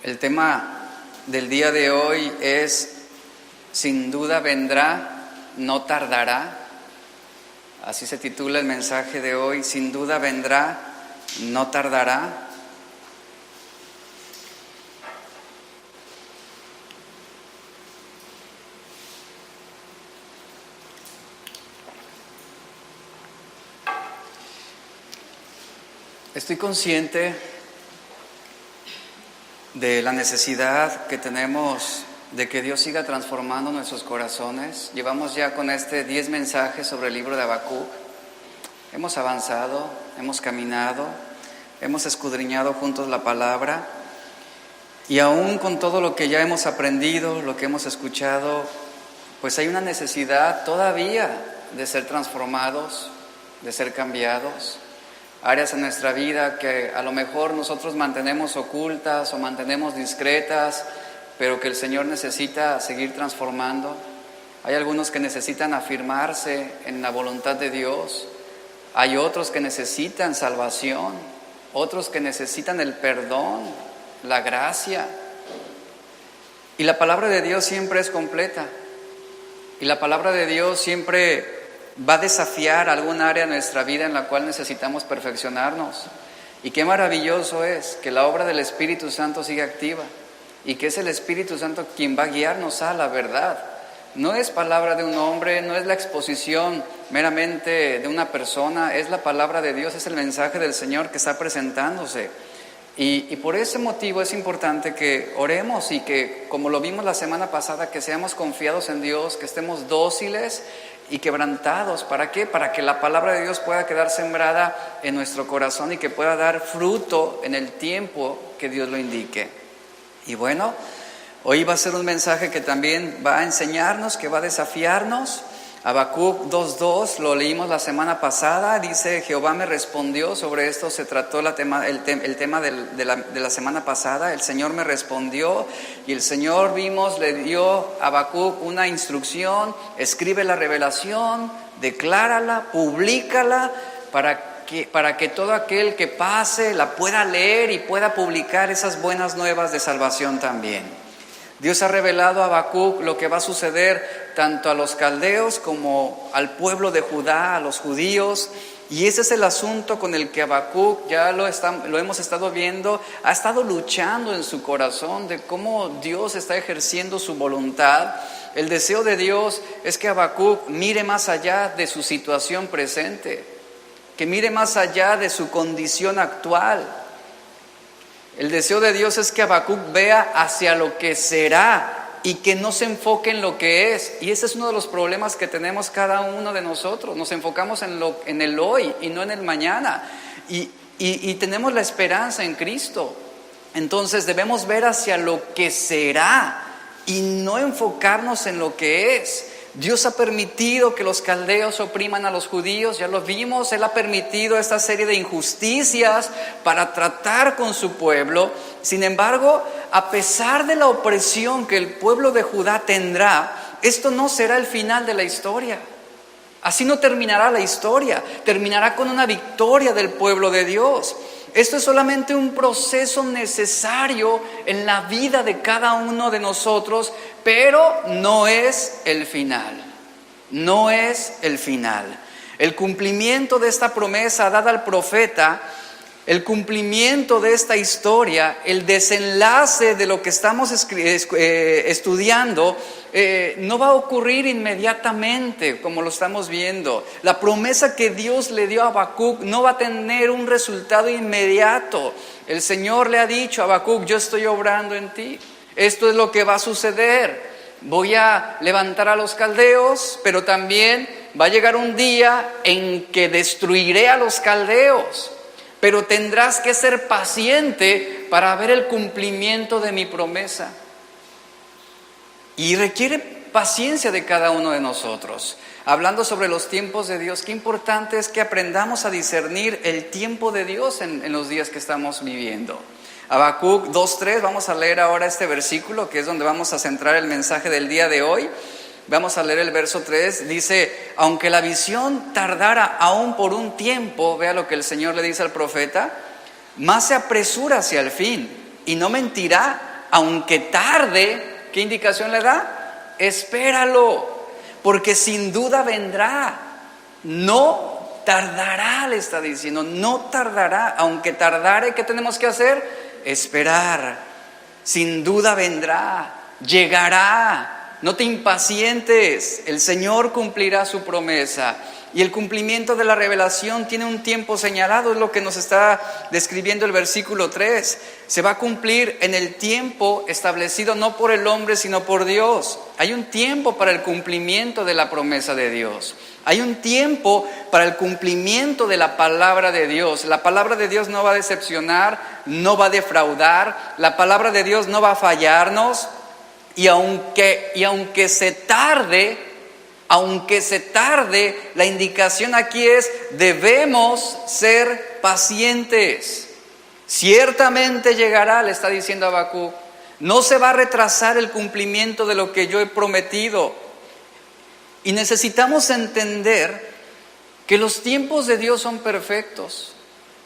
El tema del día de hoy es sin duda vendrá, no tardará. Así se titula el mensaje de hoy, sin duda vendrá, no tardará. Estoy consciente de la necesidad que tenemos de que Dios siga transformando nuestros corazones. Llevamos ya con 10 mensajes sobre el libro de Habacuc. Hemos avanzado, hemos caminado, hemos escudriñado juntos la palabra y aún con todo lo que ya hemos aprendido, lo que hemos escuchado, pues hay una necesidad todavía de ser transformados, de ser cambiados. Áreas en nuestra vida que a lo mejor nosotros mantenemos ocultas o mantenemos discretas, pero que el Señor necesita seguir transformando. Hay algunos que necesitan afirmarse en la voluntad de Dios. Hay otros que necesitan salvación, otros que necesitan el perdón, la gracia. Y la palabra de Dios siempre es completa. Y la palabra de Dios siempre va a desafiar algún área de nuestra vida en la cual necesitamos perfeccionarnos. Y qué maravilloso es que la obra del Espíritu Santo siga activa y que es el Espíritu Santo quien va a guiarnos a la verdad. No es palabra de un hombre, no es la exposición meramente de una persona, es la palabra de Dios, es el mensaje del Señor que está presentándose. Y por ese motivo es importante que oremos y que, como lo vimos la semana pasada, que seamos confiados en Dios, que estemos dóciles y quebrantados. ¿Para qué? Para que la palabra de Dios pueda quedar sembrada en nuestro corazón y que pueda dar fruto en el tiempo que Dios lo indique. Y bueno, hoy va a ser un mensaje que también va a enseñarnos, que va a desafiarnos. Habacuc 2:2, lo leímos la semana pasada, dice: Jehová me respondió. Sobre esto se trató el tema de la semana pasada. El Señor me respondió y el Señor, le dio a Habacuc una instrucción: escribe la revelación, declárala, públicala, para que todo aquel que pase la pueda leer y pueda publicar esas buenas nuevas de salvación también. Dios ha revelado a Habacuc lo que va a suceder tanto a los caldeos como al pueblo de Judá, a los judíos. Y ese es el asunto con el que Habacuc, ya lo hemos estado viendo, ha estado luchando en su corazón de cómo Dios está ejerciendo su voluntad. El deseo de Dios es que Habacuc mire más allá de su situación presente, que mire más allá de su condición actual. El deseo de Dios es que Habacuc vea hacia lo que será y que no se enfoque en lo que es. Y ese es uno de los problemas que tenemos cada uno de nosotros. Nos enfocamos en el hoy y no en el mañana. Y tenemos la esperanza en Cristo. Entonces debemos ver hacia lo que será y no enfocarnos en lo que es. Dios ha permitido que los caldeos opriman a los judíos, ya lo vimos. Él ha permitido esta serie de injusticias para tratar con su pueblo. Sin embargo, a pesar de la opresión que el pueblo de Judá tendrá, esto no será el final de la historia. Así no terminará la historia, terminará con una victoria del pueblo de Dios. Esto es solamente un proceso necesario en la vida de cada uno de nosotros, pero no es el final. No es el final. El cumplimiento de esta promesa dada al profeta, el cumplimiento de esta historia, el desenlace de lo que estamos estudiando, no va a ocurrir inmediatamente como lo estamos viendo. La promesa que Dios le dio a Habacuc no va a tener un resultado inmediato. El Señor le ha dicho a Habacuc: yo estoy obrando en ti. Esto es lo que va a suceder. Voy a levantar a los caldeos, pero también va a llegar un día en que destruiré a los caldeos. Pero tendrás que ser paciente para ver el cumplimiento de mi promesa. Y requiere paciencia de cada uno de nosotros. Hablando sobre los tiempos de Dios, qué importante es que aprendamos a discernir el tiempo de Dios en los días que estamos viviendo. Habacuc 2:3, vamos a leer ahora este versículo, que es donde vamos a centrar el mensaje del día de hoy. Vamos a leer el verso 3, dice: aunque la visión tardara aún por un tiempo, vea lo que el Señor le dice al profeta, más se apresura hacia el fin y no mentirá, aunque tarde, ¿qué indicación le da? Espéralo, porque sin duda vendrá. No tardará, le está diciendo, no tardará. Aunque tardare, ¿qué tenemos que hacer? Esperar. Sin duda vendrá, llegará. No te impacientes, el Señor cumplirá su promesa. Y el cumplimiento de la revelación tiene un tiempo señalado, es lo que nos está describiendo el versículo 3. Se va a cumplir en el tiempo establecido no por el hombre, sino por Dios. Hay un tiempo para el cumplimiento de la promesa de Dios. Hay un tiempo para el cumplimiento de la palabra de Dios. La palabra de Dios no va a decepcionar, no va a defraudar. La palabra de Dios no va a fallarnos. Y aunque se tarde, la indicación aquí es: debemos ser pacientes. Ciertamente llegará, le está diciendo Habacuc. No se va a retrasar el cumplimiento de lo que yo he prometido. Y necesitamos entender que los tiempos de Dios son perfectos.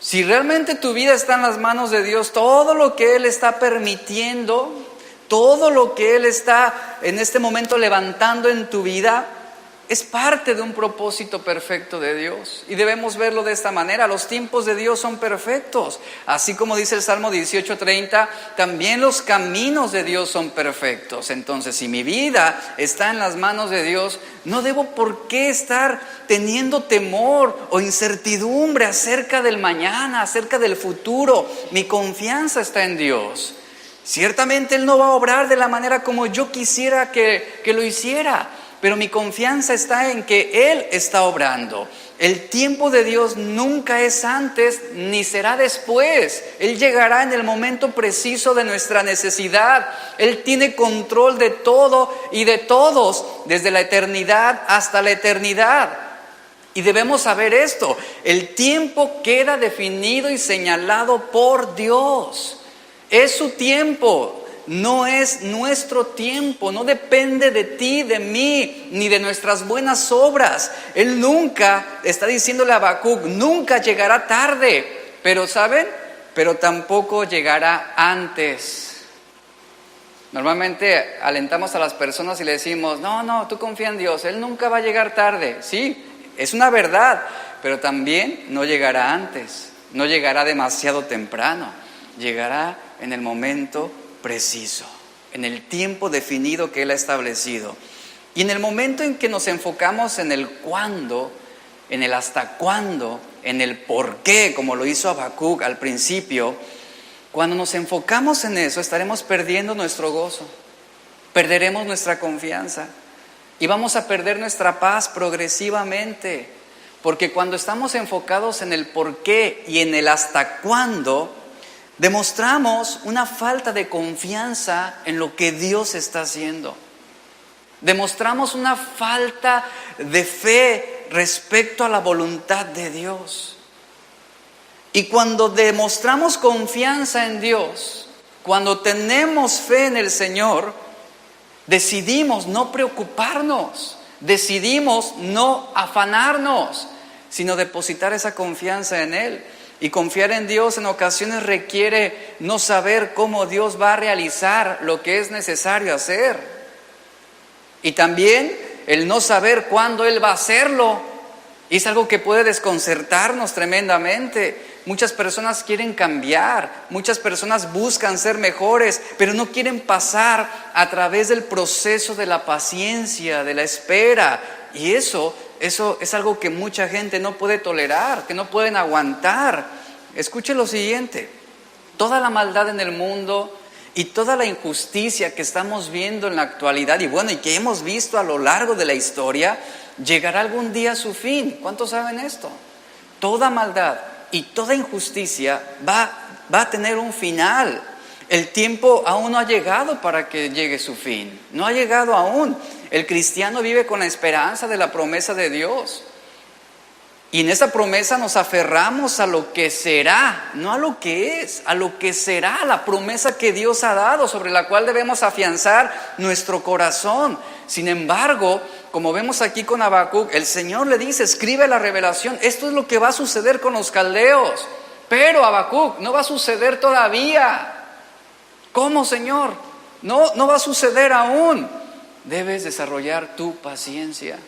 Si realmente tu vida está en las manos de Dios, todo lo que Él está permitiendo, todo lo que Él está en este momento levantando en tu vida, es parte de un propósito perfecto de Dios. Y debemos verlo de esta manera: los tiempos de Dios son perfectos. Así como dice el Salmo 18:30, también los caminos de Dios son perfectos. Entonces, si mi vida está en las manos de Dios, no debo por qué estar teniendo temor o incertidumbre acerca del mañana, acerca del futuro. Mi confianza está en Dios. Ciertamente Él no va a obrar de la manera como yo quisiera que lo hiciera, pero mi confianza está en que Él está obrando. El tiempo de Dios nunca es antes ni será después. Él llegará en el momento preciso de nuestra necesidad. Él tiene control de todo y de todos, desde la eternidad hasta la eternidad. Y debemos saber esto: el tiempo queda definido y señalado por Dios. Es su tiempo. No es nuestro tiempo, no depende de ti, de mí, ni de nuestras buenas obras. Él nunca, está diciéndole a Habacuc, nunca llegará tarde, pero ¿saben? Pero tampoco llegará antes. Normalmente alentamos a las personas y le decimos: no, tú confía en Dios, Él nunca va a llegar tarde. Sí, es una verdad, pero también no llegará antes, no llegará demasiado temprano, llegará en el momento preciso, en el tiempo definido que Él ha establecido. Y en el momento en que nos enfocamos en el cuándo, en el hasta cuándo, en el por qué, como lo hizo Habacuc al principio, cuando nos enfocamos en eso, estaremos perdiendo nuestro gozo, perderemos nuestra confianza y vamos a perder nuestra paz progresivamente, porque cuando estamos enfocados en el por qué y en el hasta cuándo, demostramos una falta de confianza en lo que Dios está haciendo. Demostramos una falta de fe respecto a la voluntad de Dios. Y cuando demostramos confianza en Dios, cuando tenemos fe en el Señor, decidimos no preocuparnos, decidimos no afanarnos, sino depositar esa confianza en Él. Y confiar en Dios en ocasiones requiere no saber cómo Dios va a realizar lo que es necesario hacer. Y también el no saber cuándo Él va a hacerlo. Y es algo que puede desconcertarnos tremendamente. Muchas personas quieren cambiar, muchas personas buscan ser mejores, pero no quieren pasar a través del proceso de la paciencia, de la espera. Y eso es algo que mucha gente no puede tolerar, que no pueden aguantar. Escuche lo siguiente: toda la maldad en el mundo y toda la injusticia que estamos viendo en la actualidad y que hemos visto a lo largo de la historia, llegará algún día a su fin. ¿Cuántos saben esto? Toda maldad y toda injusticia va a tener un final. El tiempo aún no ha llegado para que llegue su fin. No ha llegado aún. El cristiano vive con la esperanza de la promesa de Dios. Y en esa promesa nos aferramos a lo que será, no a lo que es, a lo que será, la promesa que Dios ha dado, sobre la cual debemos afianzar nuestro corazón. Sin embargo, como vemos aquí con Habacuc, el Señor le dice: escribe la revelación, esto es lo que va a suceder con los caldeos. Pero Habacuc, no va a suceder todavía. ¿Cómo, Señor? no va a suceder aún. Debes desarrollar tu paciencia.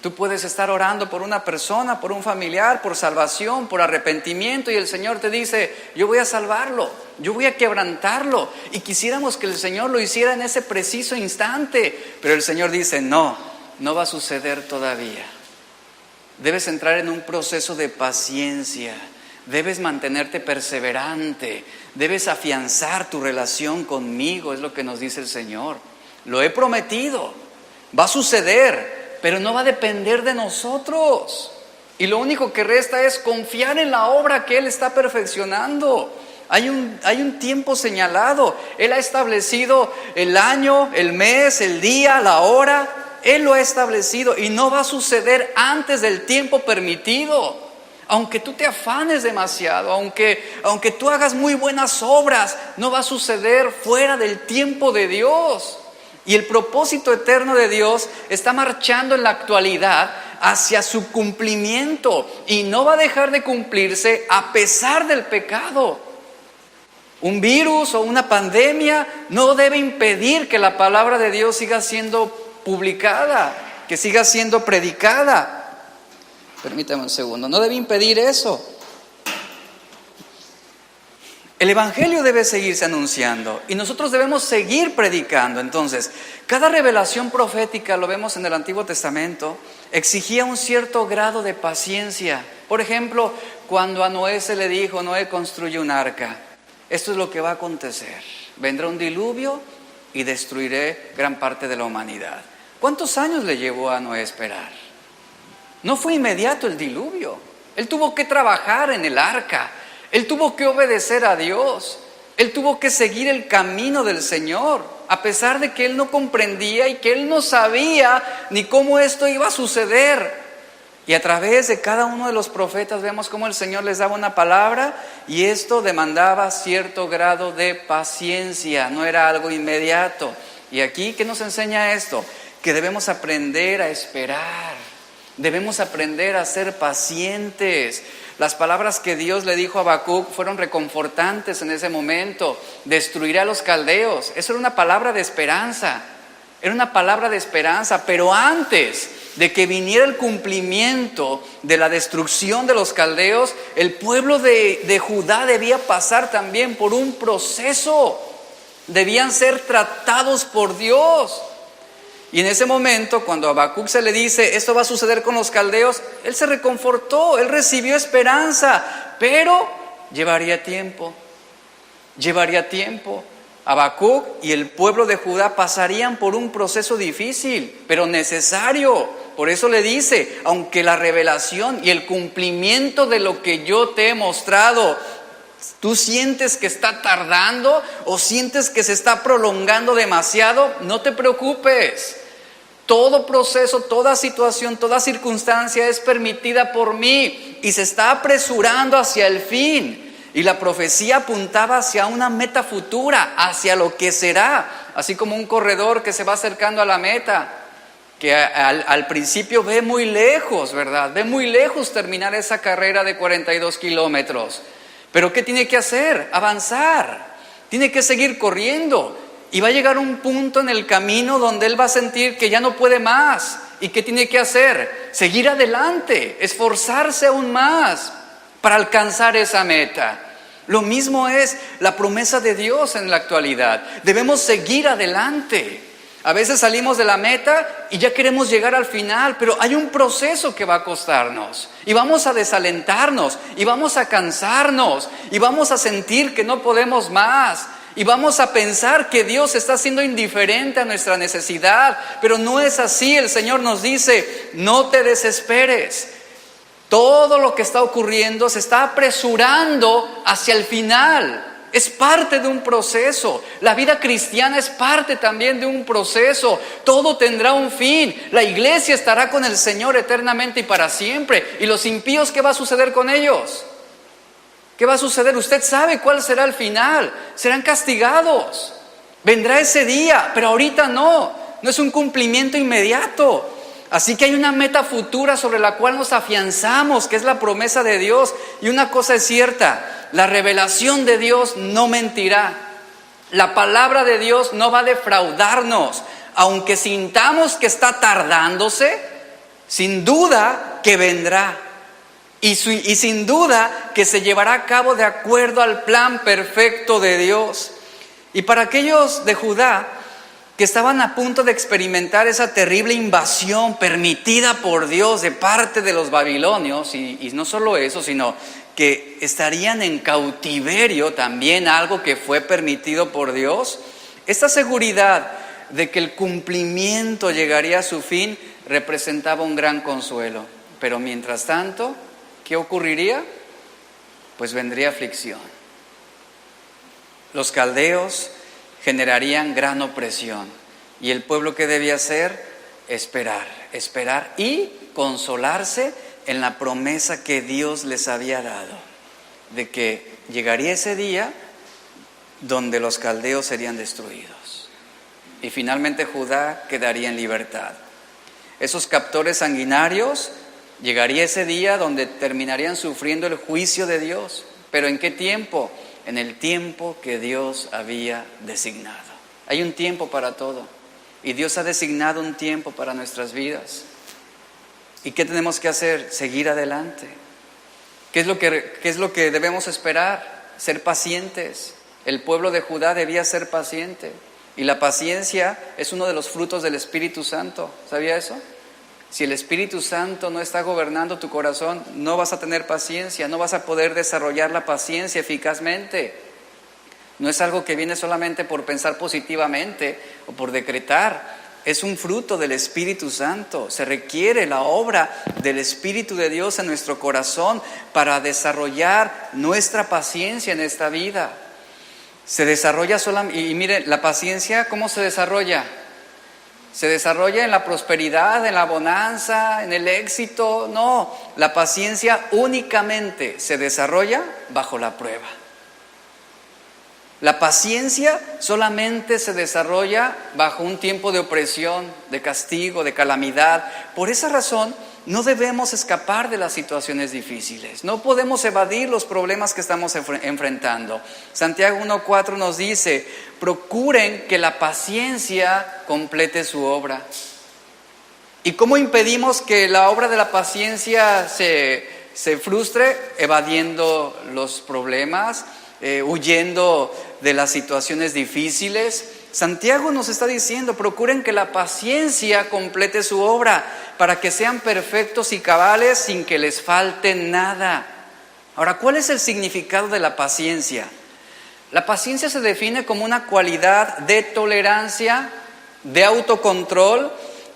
Tú puedes estar orando por una persona, por un familiar, por salvación, por arrepentimiento, y el Señor te dice: yo voy a salvarlo, yo voy a quebrantarlo. Y quisiéramos que el Señor lo hiciera en ese preciso instante, pero el Señor dice: no va a suceder todavía. Debes entrar en un proceso de paciencia, debes mantenerte perseverante, debes afianzar tu relación conmigo, es lo que nos dice el Señor. Lo he prometido, va a suceder, pero no va a depender de nosotros. Y lo único que resta es confiar en la obra que Él está perfeccionando. Hay un tiempo señalado. Él ha establecido el año, el mes, el día, la hora. Él lo ha establecido y no va a suceder antes del tiempo permitido. Aunque tú te afanes demasiado, aunque tú hagas muy buenas obras, no va a suceder fuera del tiempo de Dios. Y el propósito eterno de Dios está marchando en la actualidad hacia su cumplimiento y no va a dejar de cumplirse a pesar del pecado. Un virus o una pandemia no debe impedir que la palabra de Dios siga siendo publicada, que siga siendo predicada. Permítame un segundo, no debe impedir eso. El Evangelio debe seguirse anunciando y nosotros debemos seguir predicando. Entonces, cada revelación profética, lo vemos en el Antiguo Testamento, exigía un cierto grado de paciencia. Por ejemplo, cuando a Noé se le dijo: Noé, construye un arca. Esto es lo que va a acontecer. Vendrá un diluvio y destruiré gran parte de la humanidad. ¿Cuántos años le llevó a Noé esperar? No fue inmediato el diluvio. Él tuvo que trabajar en el arca. Él tuvo que obedecer a Dios. Él tuvo que seguir el camino del Señor, a pesar de que él no comprendía y que él no sabía ni cómo esto iba a suceder. Y a través de cada uno de los profetas vemos cómo el Señor les daba una palabra y esto demandaba cierto grado de paciencia, no era algo inmediato. Y aquí, ¿qué nos enseña esto? Que debemos aprender a esperar, debemos aprender a ser pacientes. Las palabras que Dios le dijo a Habacuc fueron reconfortantes en ese momento. Destruiré a los caldeos. Eso era una palabra de esperanza. Era una palabra de esperanza. Pero antes de que viniera el cumplimiento de la destrucción de los caldeos, el pueblo de Judá debía pasar también por un proceso. Debían ser tratados por Dios. Y en ese momento, cuando a Habacuc se le dice: esto va a suceder con los caldeos, él se reconfortó, él recibió esperanza, pero llevaría tiempo. Habacuc y el pueblo de Judá pasarían por un proceso difícil, pero necesario. Por eso le dice: aunque la revelación y el cumplimiento de lo que yo te he mostrado, tú sientes que está tardando o sientes que se está prolongando demasiado, no te preocupes. Todo proceso, toda situación, toda circunstancia es permitida por mí y se está apresurando hacia el fin. Y la profecía apuntaba hacia una meta futura, hacia lo que será. Así como un corredor que se va acercando a la meta, que al principio ve muy lejos, ¿verdad? Ve muy lejos terminar esa carrera de 42 kilómetros. Pero ¿qué tiene que hacer? Avanzar. Tiene que seguir corriendo. Y va a llegar un punto en el camino donde él va a sentir que ya no puede más. ¿Y qué tiene que hacer? Seguir adelante, esforzarse aún más para alcanzar esa meta. Lo mismo es la promesa de Dios en la actualidad. Debemos seguir adelante. A veces salimos de la meta y ya queremos llegar al final, pero hay un proceso que va a costarnos. Y vamos a desalentarnos, y vamos a cansarnos, y vamos a sentir que no podemos más. Y vamos a pensar que Dios está siendo indiferente a nuestra necesidad, pero no es así. El Señor nos dice: no te desesperes. Todo lo que está ocurriendo se está apresurando hacia el final. Es parte de un proceso. La vida cristiana es parte también de un proceso. Todo tendrá un fin. La iglesia estará con el Señor eternamente y para siempre. ¿Y los impíos qué va a suceder con ellos? ¿Qué va a suceder? Usted sabe cuál será el final. Serán castigados. Vendrá ese día, pero ahorita no. No es un cumplimiento inmediato. Así que hay una meta futura sobre la cual nos afianzamos, que es la promesa de Dios. Y una cosa es cierta: la revelación de Dios no mentirá. La palabra de Dios no va a defraudarnos. Aunque sintamos que está tardándose, sin duda que vendrá. Y sin duda que se llevará a cabo de acuerdo al plan perfecto de Dios. Y para aquellos de Judá que estaban a punto de experimentar esa terrible invasión permitida por Dios de parte de los babilonios, y no solo eso, sino que estarían en cautiverio también, algo que fue permitido por Dios, esta seguridad de que el cumplimiento llegaría a su fin representaba un gran consuelo. Pero mientras tanto, ¿qué ocurriría? Pues vendría aflicción. Los caldeos generarían gran opresión. ¿Y el pueblo qué debía hacer? Esperar y consolarse en la promesa que Dios les había dado, de que llegaría ese día donde los caldeos serían destruidos. Y finalmente Judá quedaría en libertad. Esos captores sanguinarios, llegaría ese día donde terminarían sufriendo el juicio de Dios. ¿Pero en qué tiempo? En el tiempo que Dios había designado. Hay un tiempo para todo. Y Dios ha designado un tiempo para nuestras vidas. ¿Y qué tenemos que hacer? Seguir adelante. ¿Qué es lo que debemos esperar? Ser pacientes. El pueblo de Judá debía ser paciente. Y la paciencia es uno de los frutos del Espíritu Santo. ¿Sabía eso? Si el Espíritu Santo no está gobernando tu corazón, no vas a tener paciencia, no vas a poder desarrollar la paciencia eficazmente. No es algo que viene solamente por pensar positivamente o por decretar. Es un fruto del Espíritu Santo. Se requiere la obra del Espíritu de Dios en nuestro corazón para desarrollar nuestra paciencia en esta vida. Se desarrolla solamente, y miren, la paciencia, ¿cómo se desarrolla? ¿Se desarrolla en la prosperidad, en la bonanza, en el éxito? No, la paciencia únicamente se desarrolla bajo la prueba. La paciencia solamente se desarrolla bajo un tiempo de opresión, de castigo, de calamidad. Por esa razón, no debemos escapar de las situaciones difíciles. No podemos evadir los problemas que estamos enfrentando. Santiago 1:4 nos dice: procuren que la paciencia complete su obra. ¿Y cómo impedimos que la obra de la paciencia se frustre? Evadiendo los problemas, huyendo de las situaciones difíciles. Santiago nos está diciendo: procuren que la paciencia complete su obra, para que sean perfectos y cabales sin que les falte nada. Ahora, ¿cuál es el significado de la paciencia? La paciencia se define como una cualidad de tolerancia, de autocontrol,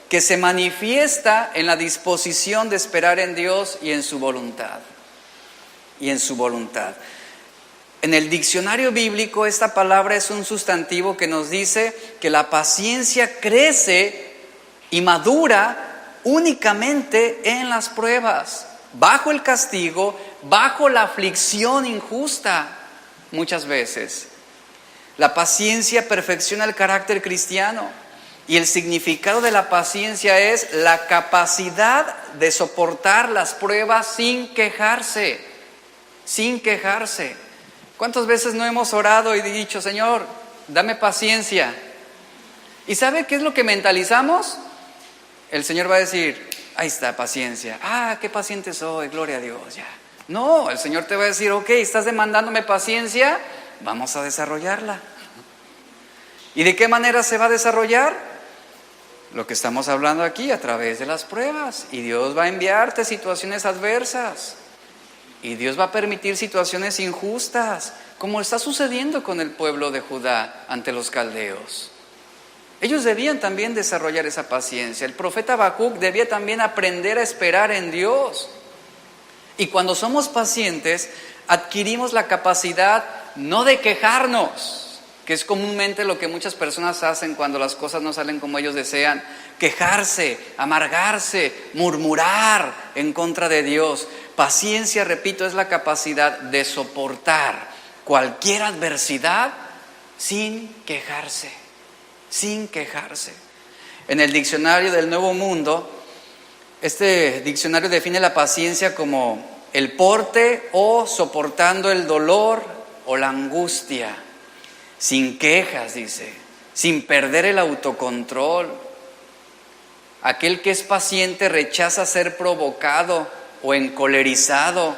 que se manifiesta en la disposición de esperar en Dios y en su voluntad. En el diccionario bíblico, esta palabra es un sustantivo que nos dice que la paciencia crece y madura únicamente en las pruebas, bajo el castigo, bajo la aflicción injusta. Muchas veces la paciencia perfecciona el carácter cristiano, y el significado de la paciencia es la capacidad de soportar las pruebas sin quejarse. ¿Cuántas veces no hemos orado y dicho: Señor, dame paciencia? ¿Y sabe qué es lo que mentalizamos? El Señor va a decir: ahí está, paciencia. Ah, qué paciente soy, gloria a Dios, ya. No, el Señor te va a decir: ok, estás demandándome paciencia, vamos a desarrollarla. ¿Y de qué manera se va a desarrollar? Lo que estamos hablando aquí, a través de las pruebas. Y Dios va a enviarte situaciones adversas. Y Dios va a permitir situaciones injustas, como está sucediendo con el pueblo de Judá ante los caldeos. Ellos debían también desarrollar esa paciencia. El profeta Habacuc debía también aprender a esperar en Dios. Y cuando somos pacientes, adquirimos la capacidad no de quejarnos, que es comúnmente lo que muchas personas hacen cuando las cosas no salen como ellos desean: quejarse, amargarse, murmurar en contra de Dios. Paciencia, repito, es la capacidad de soportar cualquier adversidad sin quejarse. En el diccionario del Nuevo Mundo, este diccionario define la paciencia como el porte o soportando el dolor o la angustia, sin quejas, dice, sin perder el autocontrol. Aquel que es paciente rechaza ser provocado o encolerizado.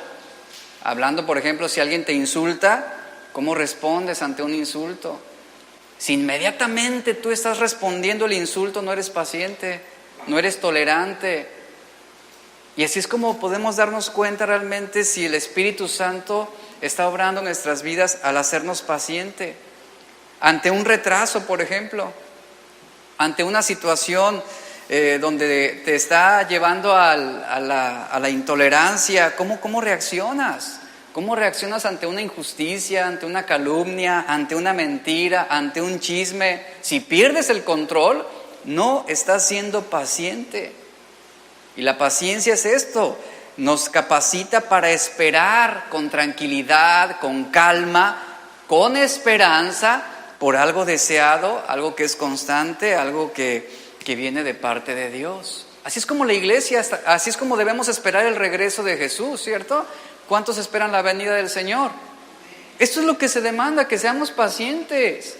Hablando, por ejemplo, si alguien te insulta, ¿cómo respondes ante un insulto? Si inmediatamente tú estás respondiendo el insulto, no eres paciente, no eres tolerante. Y así es como podemos darnos cuenta realmente si el Espíritu Santo está obrando en nuestras vidas al hacernos paciente. Ante un retraso, por ejemplo, ante una situación donde te está llevando a la intolerancia, ¿cómo reaccionas? ¿Cómo reaccionas ante una injusticia, ante una calumnia, ante una mentira, ante un chisme? Si pierdes el control, no estás siendo paciente. Y la paciencia es esto, nos capacita para esperar con tranquilidad, con calma, con esperanza por algo deseado, algo que es constante, algo que viene de parte de Dios. Así es como la iglesia, así es como debemos esperar el regreso de Jesús, ¿cierto? ¿Cuántos esperan la venida del Señor? Esto es lo que se demanda, que seamos pacientes.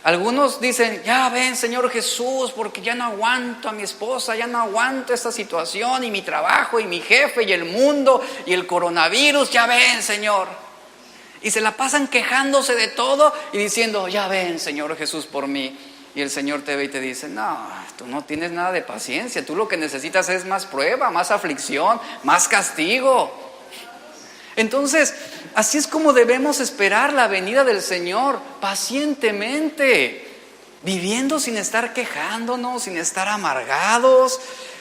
Algunos dicen, ya ven Señor Jesús, porque ya no aguanto a mi esposa, ya no aguanto esta situación y mi trabajo y mi jefe y el mundo y el coronavirus, ya ven Señor. Y se la pasan quejándose de todo y diciendo, ya ven Señor Jesús por mí. Y el Señor te ve y te dice, no, tú no tienes nada de paciencia, tú lo que necesitas es más prueba, más aflicción, más castigo. Entonces, así es como debemos esperar la venida del Señor, pacientemente, viviendo sin estar quejándonos, sin estar amargados,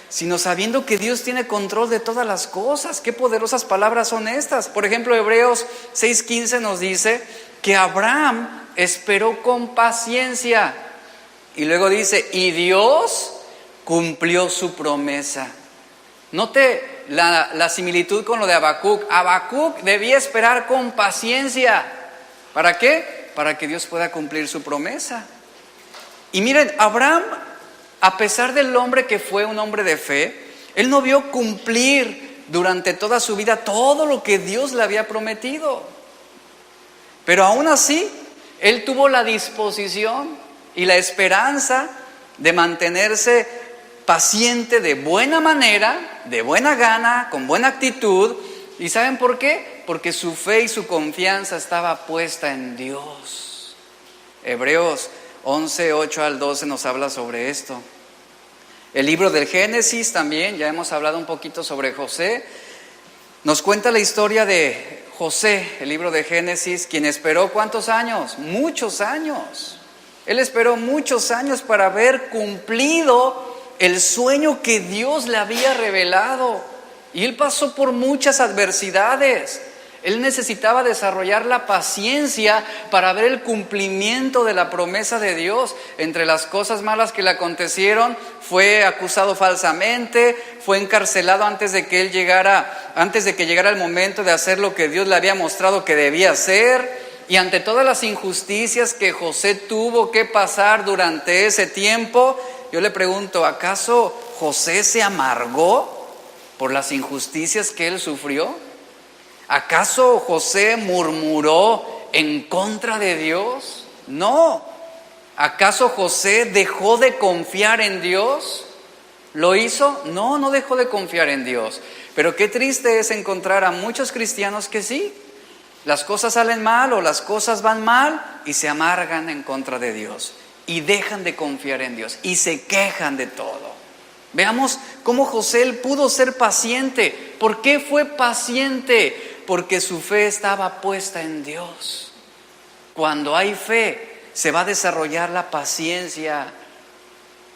sino sabiendo que Dios tiene control de todas las cosas. Qué poderosas palabras son estas. Por ejemplo, Hebreos 6:15 nos dice que Abraham esperó con paciencia. Y luego dice, y Dios cumplió su promesa. Note la similitud con lo de Habacuc. Habacuc debía esperar con paciencia. ¿Para qué? Para que Dios pueda cumplir su promesa. Y miren, Abraham, a pesar del hombre que fue un hombre de fe, él no vio cumplir durante toda su vida todo lo que Dios le había prometido. Pero aún así, él tuvo la disposición y la esperanza de mantenerse paciente de buena manera, de buena gana, con buena actitud. ¿Y saben por qué? Porque su fe y su confianza estaba puesta en Dios. Hebreos 11:8-12 nos habla sobre esto. El libro del Génesis también, ya hemos hablado un poquito sobre José. Nos cuenta la historia de José, el libro de Génesis, quien esperó ¿cuántos años? Muchos años. Él esperó muchos años para ver cumplido el sueño que Dios le había revelado. Y él pasó por muchas adversidades. Él necesitaba desarrollar la paciencia para ver el cumplimiento de la promesa de Dios. Entre las cosas malas que le acontecieron, fue acusado falsamente, fue encarcelado antes de que llegara el momento de hacer lo que Dios le había mostrado que debía hacer. Y ante todas las injusticias que José tuvo que pasar durante ese tiempo, yo le pregunto, ¿acaso José se amargó por las injusticias que él sufrió? ¿Acaso José murmuró en contra de Dios? No. ¿Acaso José dejó de confiar en Dios? ¿Lo hizo? No, no dejó de confiar en Dios. Pero qué triste es encontrar a muchos cristianos que sí. Las cosas salen mal o las cosas van mal y se amargan en contra de Dios y dejan de confiar en Dios y se quejan de todo. Veamos cómo José él pudo ser paciente. ¿Por qué fue paciente? Porque su fe estaba puesta en Dios. Cuando hay fe, se va a desarrollar la paciencia.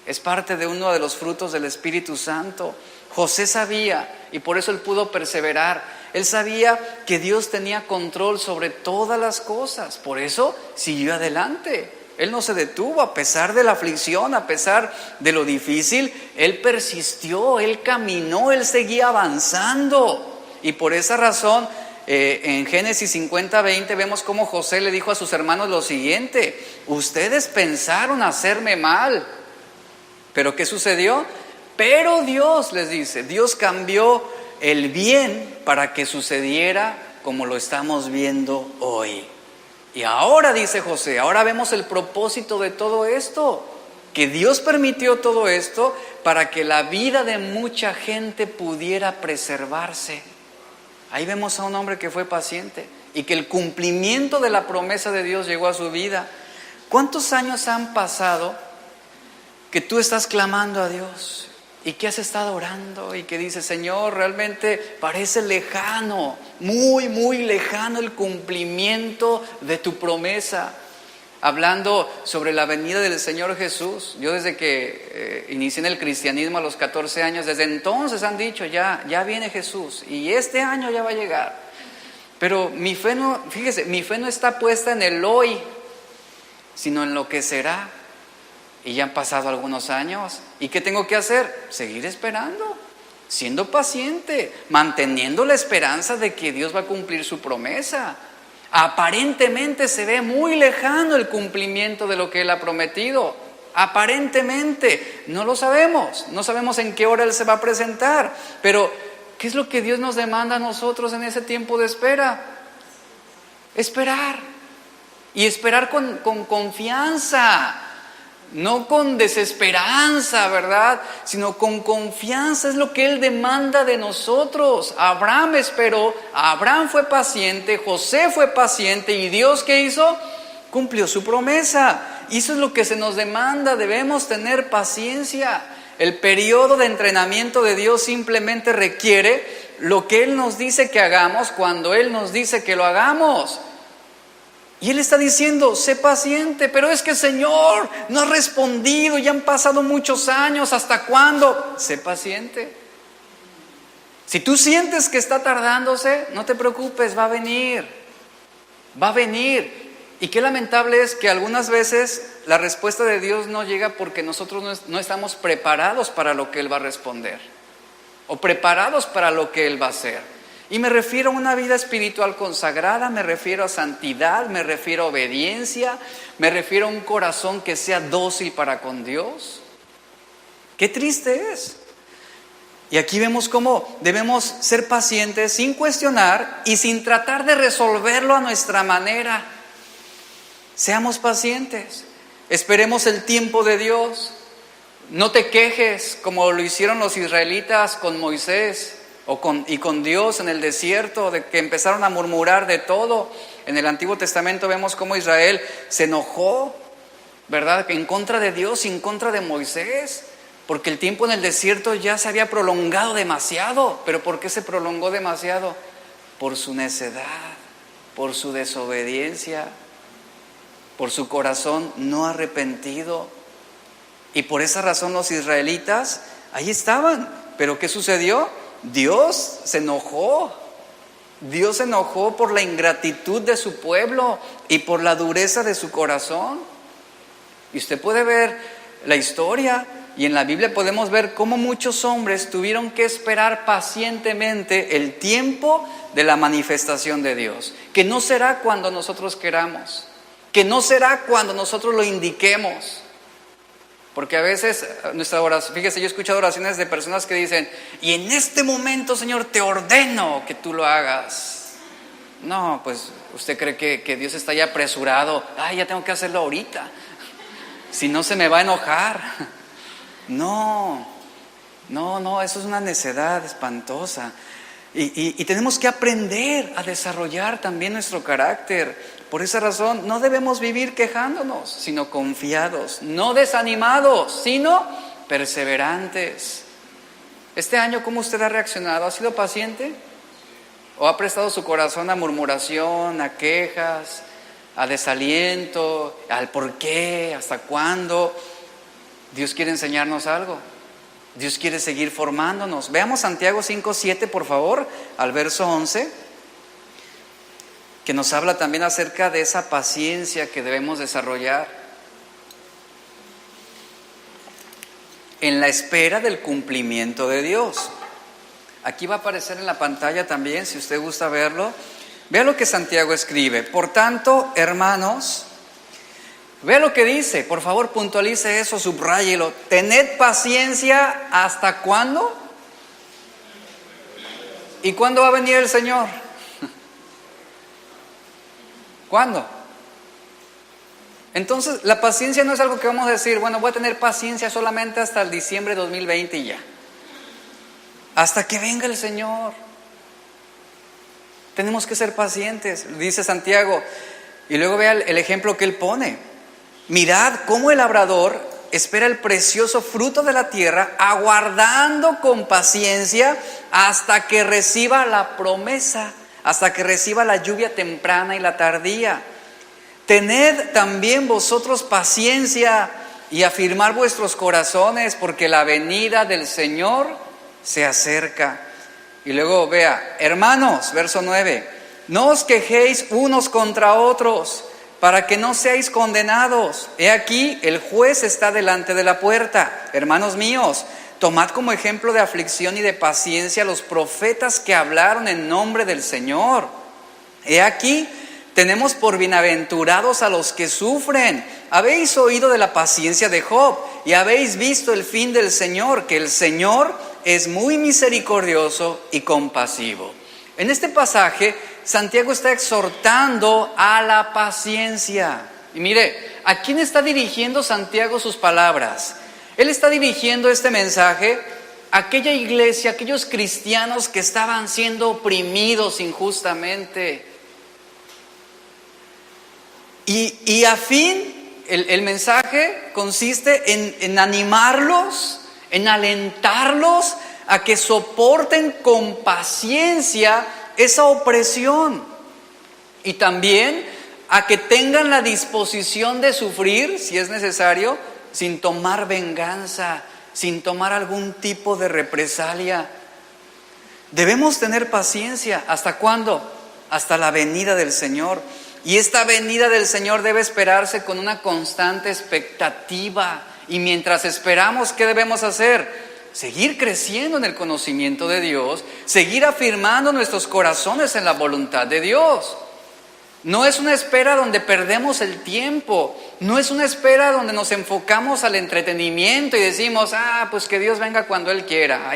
Es parte de uno de los frutos del Espíritu Santo. José sabía y por eso él pudo perseverar. Él sabía que Dios tenía control sobre todas las cosas. Por eso siguió adelante. Él no se detuvo a pesar de la aflicción, a pesar de lo difícil. Él persistió, él caminó, él seguía avanzando. Y por esa razón, en Génesis 50:20 vemos cómo José le dijo a sus hermanos lo siguiente: ustedes pensaron hacerme mal. ¿Pero qué sucedió? Pero Dios, les dice, Dios cambió el bien para que sucediera como lo estamos viendo hoy. Y ahora, dice José, ahora vemos el propósito de todo esto, que Dios permitió todo esto para que la vida de mucha gente pudiera preservarse. Ahí vemos a un hombre que fue paciente y que el cumplimiento de la promesa de Dios llegó a su vida. ¿Cuántos años han pasado que tú estás clamando a Dios y que has estado orando y que dices, Señor, realmente parece lejano, muy, muy lejano el cumplimiento de tu promesa? Hablando sobre la venida del Señor Jesús, yo desde que inicié en el cristianismo a los 14 años, desde entonces han dicho, ya viene Jesús y este año ya va a llegar. Pero mi fe no, fíjese, mi fe no está puesta en el hoy, sino en lo que será. Y ya han pasado algunos años. ¿Y qué tengo que hacer? Seguir esperando, siendo paciente, manteniendo la esperanza de que Dios va a cumplir su promesa. Aparentemente se ve muy lejano el cumplimiento de lo que Él ha prometido. Aparentemente, no lo sabemos. No sabemos en qué hora Él se va a presentar. Pero, ¿qué es lo que Dios nos demanda a nosotros en ese tiempo de espera? Esperar. Y esperar con confianza. No con desesperanza, ¿verdad? Sino con confianza, es lo que Él demanda de nosotros. Abraham esperó, Abraham fue paciente, José fue paciente y Dios, ¿qué hizo? Cumplió su promesa. Y eso es lo que se nos demanda, debemos tener paciencia. El periodo de entrenamiento de Dios simplemente requiere lo que Él nos dice que hagamos cuando Él nos dice que lo hagamos. Y Él está diciendo, sé paciente, pero es que Señor, no has respondido, ya han pasado muchos años, ¿hasta cuándo? Sé paciente. Si tú sientes que está tardándose, no te preocupes, va a venir. Va a venir. Y qué lamentable es que algunas veces la respuesta de Dios no llega porque nosotros no estamos preparados para lo que Él va a responder. O preparados para lo que Él va a hacer. Y me refiero a una vida espiritual consagrada, me refiero a santidad, me refiero a obediencia, me refiero a un corazón que sea dócil para con Dios. Qué triste es. Y aquí vemos cómo debemos ser pacientes sin cuestionar y sin tratar de resolverlo a nuestra manera. Seamos pacientes, esperemos el tiempo de Dios. No te quejes como lo hicieron los israelitas con Moisés. Y con Dios en el desierto, de que empezaron a murmurar de todo. En el Antiguo Testamento vemos cómo Israel se enojó, ¿verdad? En contra de Dios y en contra de Moisés, porque el tiempo en el desierto ya se había prolongado demasiado. ¿Pero por qué se prolongó demasiado? Por su necedad, por su desobediencia, por su corazón no arrepentido. Y por esa razón los israelitas ahí estaban. ¿Pero qué sucedió? Dios se enojó. Dios se enojó por la ingratitud de su pueblo y por la dureza de su corazón. Y usted puede ver la historia y en la Biblia podemos ver cómo muchos hombres tuvieron que esperar pacientemente el tiempo de la manifestación de Dios. Que no será cuando nosotros queramos, que no será cuando nosotros lo indiquemos. Porque a veces nuestra oración, fíjese, yo he escuchado oraciones de personas que dicen, y en este momento, Señor, te ordeno que tú lo hagas. No, pues usted cree que Dios está ya apresurado. Ay, ya tengo que hacerlo ahorita. Si no se me va a enojar. No, eso es una necedad espantosa. Y tenemos que aprender a desarrollar también nuestro carácter. Por esa razón no debemos vivir quejándonos, sino confiados, no desanimados, sino perseverantes. Este año, ¿cómo usted ha reaccionado? ¿Ha sido paciente? ¿O ha prestado su corazón a murmuración, a quejas, a desaliento, al por qué, hasta cuándo? Dios quiere enseñarnos algo. Dios quiere seguir formándonos. Veamos Santiago 5:7, por favor, al verso 11, que nos habla también acerca de esa paciencia que debemos desarrollar en la espera del cumplimiento de Dios. Aquí va a aparecer en la pantalla también, si usted gusta verlo. Vea lo que Santiago escribe. Por tanto, hermanos, vea lo que dice, por favor puntualice eso, subráyelo. Tened paciencia, ¿hasta cuándo? ¿Y cuándo va a venir el Señor? ¿Cuándo? Entonces, la paciencia no es algo que vamos a decir, bueno, voy a tener paciencia solamente hasta el diciembre de 2020 y ya. Hasta que venga el Señor. Tenemos que ser pacientes, dice Santiago. Y luego vea el ejemplo que él pone. Mirad cómo el labrador espera el precioso fruto de la tierra, aguardando con paciencia hasta que reciba la promesa, hasta que reciba la lluvia temprana y la tardía. Tened también vosotros paciencia y afirmar vuestros corazones, porque la venida del Señor se acerca. Y luego vea, hermanos, verso 9, no os quejéis unos contra otros, para que no seáis condenados. He aquí, el juez está delante de la puerta. Hermanos míos, tomad como ejemplo de aflicción y de paciencia los profetas que hablaron en nombre del Señor. He aquí, tenemos por bienaventurados a los que sufren. Habéis oído de la paciencia de Job y habéis visto el fin del Señor, que el Señor es muy misericordioso y compasivo. En este pasaje, Santiago está exhortando a la paciencia. Y mire, ¿a quién está dirigiendo Santiago sus palabras? Él está dirigiendo este mensaje a aquella iglesia, a aquellos cristianos que estaban siendo oprimidos injustamente. Y a fin, el mensaje consiste en animarlos, en alentarlos a que soporten con paciencia esa opresión, y también a que tengan la disposición de sufrir, si es necesario, sin tomar venganza, sin tomar algún tipo de represalia. Debemos tener paciencia. ¿Hasta cuándo? Hasta la venida del Señor. Y esta venida del Señor debe esperarse con una constante expectativa. Y mientras esperamos, ¿qué debemos hacer? Seguir creciendo en el conocimiento de Dios, seguir afirmando nuestros corazones en la voluntad de Dios. No es una espera donde perdemos el tiempo, no es una espera donde nos enfocamos al entretenimiento y decimos, pues que Dios venga cuando Él quiera,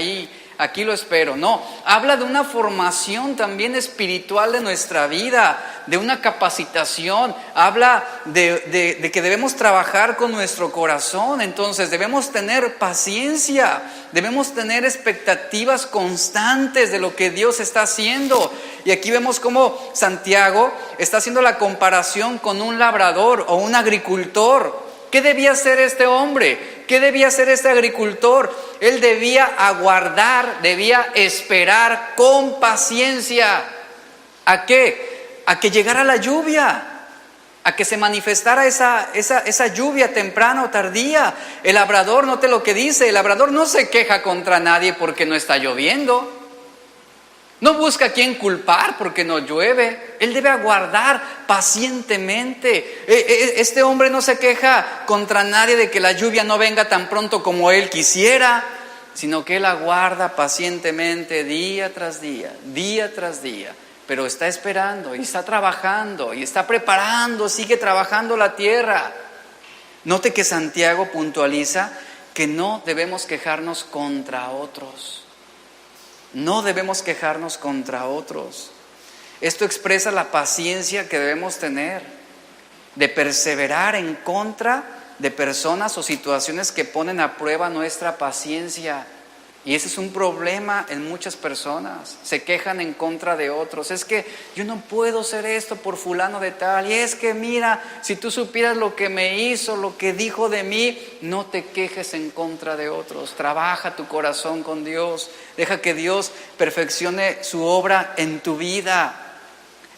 aquí lo espero. No, habla de una formación también espiritual de nuestra vida, de una capacitación, habla de que debemos trabajar con nuestro corazón. Entonces debemos tener paciencia, debemos tener expectativas constantes de lo que Dios está haciendo. Y aquí vemos cómo Santiago está haciendo la comparación con un labrador o un agricultor. ¿Qué debía hacer este hombre? ¿Qué debía hacer este agricultor? Él debía aguardar, debía esperar con paciencia. ¿A qué? A que llegara la lluvia, a que se manifestara esa lluvia temprana o tardía. El labrador, note lo que dice, el labrador no se queja contra nadie porque no está lloviendo. No busca a quién culpar porque no llueve. Él debe aguardar pacientemente. Este hombre no se queja contra nadie de que la lluvia no venga tan pronto como él quisiera, sino que él aguarda pacientemente día tras día, pero está esperando y está trabajando y está preparando, sigue trabajando la tierra. Note que Santiago puntualiza que no debemos quejarnos contra otros. No debemos quejarnos contra otros. Esto expresa la paciencia que debemos tener, de perseverar en contra de personas o situaciones que ponen a prueba nuestra paciencia. Y ese es un problema en muchas personas. Se quejan en contra de otros. Es que yo no puedo hacer esto por fulano de tal. Y es que mira, si tú supieras lo que me hizo, lo que dijo de mí, no te quejes en contra de otros. Trabaja tu corazón con Dios. Deja que Dios perfeccione su obra en tu vida.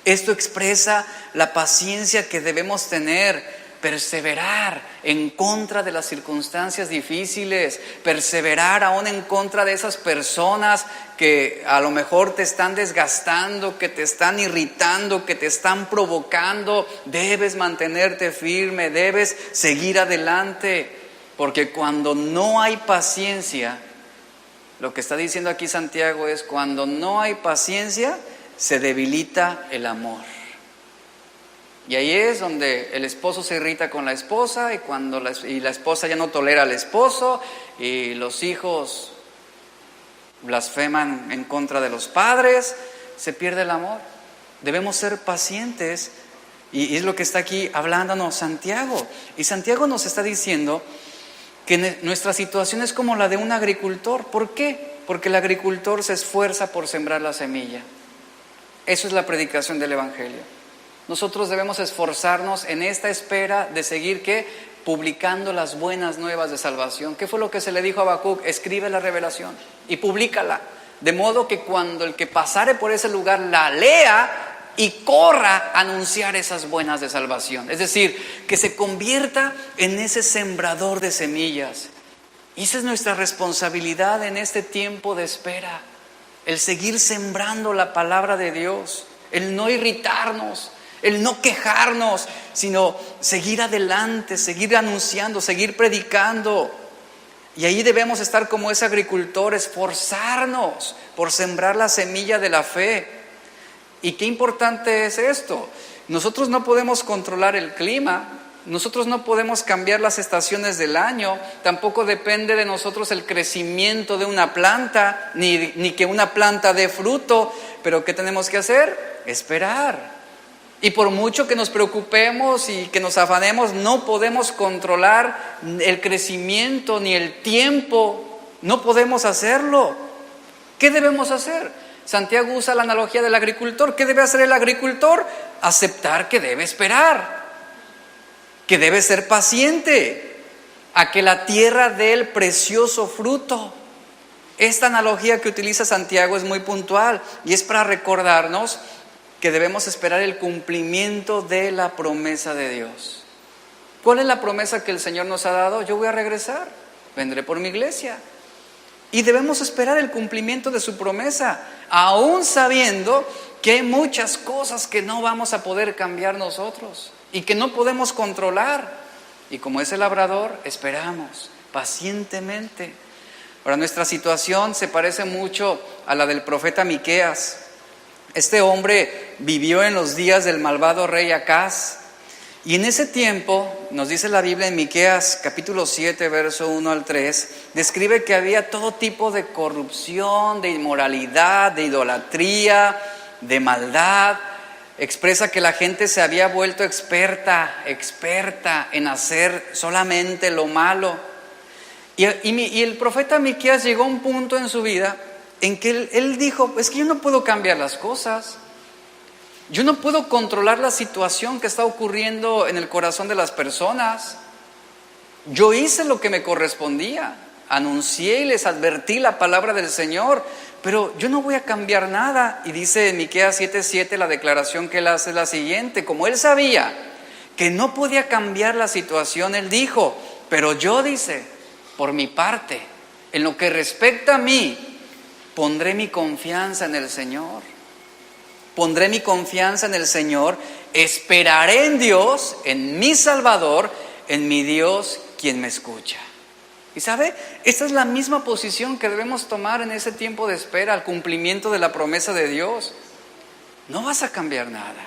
Esto expresa la paciencia que debemos tener. Perseverar en contra de las circunstancias difíciles, perseverar aún en contra de esas personas que a lo mejor te están desgastando, que te están irritando, que te están provocando. Debes mantenerte firme, debes seguir adelante, porque cuando no hay paciencia, lo que está diciendo aquí Santiago es, cuando no hay paciencia, se debilita el amor. Y ahí es donde el esposo se irrita con la esposa y la esposa ya no tolera al esposo y los hijos blasfeman en contra de los padres, se pierde el amor. Debemos ser pacientes Y es lo que está aquí hablándonos Santiago. Y Santiago nos está diciendo que nuestra situación es como la de un agricultor. ¿Por qué? Porque el agricultor se esfuerza por sembrar la semilla. Eso es la predicación del Evangelio. Nosotros debemos esforzarnos en esta espera de seguir, ¿qué? Publicando las buenas nuevas de salvación. ¿Qué fue lo que se le dijo a Habacuc? Escribe la revelación y públicala, de modo que cuando el que pasare por ese lugar la lea y corra a anunciar esas buenas de salvación. Es decir, que se convierta en ese sembrador de semillas. Y esa es nuestra responsabilidad en este tiempo de espera. El seguir sembrando la palabra de Dios, el no irritarnos, el no quejarnos, sino seguir adelante, seguir anunciando, seguir predicando. Y ahí debemos estar como ese agricultor, esforzarnos por sembrar la semilla de la fe. Y qué importante es esto. Nosotros no podemos controlar el clima, nosotros no podemos cambiar las estaciones del año, tampoco depende de nosotros el crecimiento de una planta, ni que una planta dé fruto, pero ¿qué tenemos que hacer? Esperar. Y por mucho que nos preocupemos y que nos afanemos, no podemos controlar el crecimiento ni el tiempo, no podemos hacerlo. ¿Qué debemos hacer? Santiago usa la analogía del agricultor. ¿Qué debe hacer el agricultor? Aceptar que debe esperar, que debe ser paciente, a que la tierra dé el precioso fruto. Esta analogía que utiliza Santiago es muy puntual y es para recordarnos que debemos esperar el cumplimiento de la promesa de Dios. ¿Cuál es la promesa que el Señor nos ha dado? Yo voy a regresar, vendré por mi iglesia. Y debemos esperar el cumplimiento de su promesa, aún sabiendo que hay muchas cosas que no vamos a poder cambiar nosotros y que no podemos controlar. Y como es el labrador, esperamos pacientemente. Ahora, nuestra situación se parece mucho a la del profeta Miqueas. Este hombre vivió en los días del malvado rey Acaz. Y en ese tiempo, nos dice la Biblia en Miqueas capítulo 7, verso 1 al 3, describe que había todo tipo de corrupción, de inmoralidad, de idolatría, de maldad. Expresa que la gente se había vuelto experta en hacer solamente lo malo. Y el profeta Miqueas llegó a un punto en su vida en que él dijo, es que yo no puedo cambiar las cosas. Yo no puedo controlar la situación que está ocurriendo en el corazón de las personas. Yo hice lo que me correspondía, anuncié y les advertí la palabra del Señor, pero yo no voy a cambiar nada. Y dice en Miqueas 7:7 la declaración que él hace es la siguiente: como él sabía que no podía cambiar la situación, él dijo, pero yo, dice, por mi parte, en lo que respecta a mí, pondré mi confianza en el Señor. Pondré mi confianza en el Señor, esperaré en Dios, en mi Salvador, en mi Dios, quien me escucha. Y ¿sabe? Esta es la misma posición que debemos tomar en ese tiempo de espera al cumplimiento de la promesa de Dios. No vas a cambiar nada.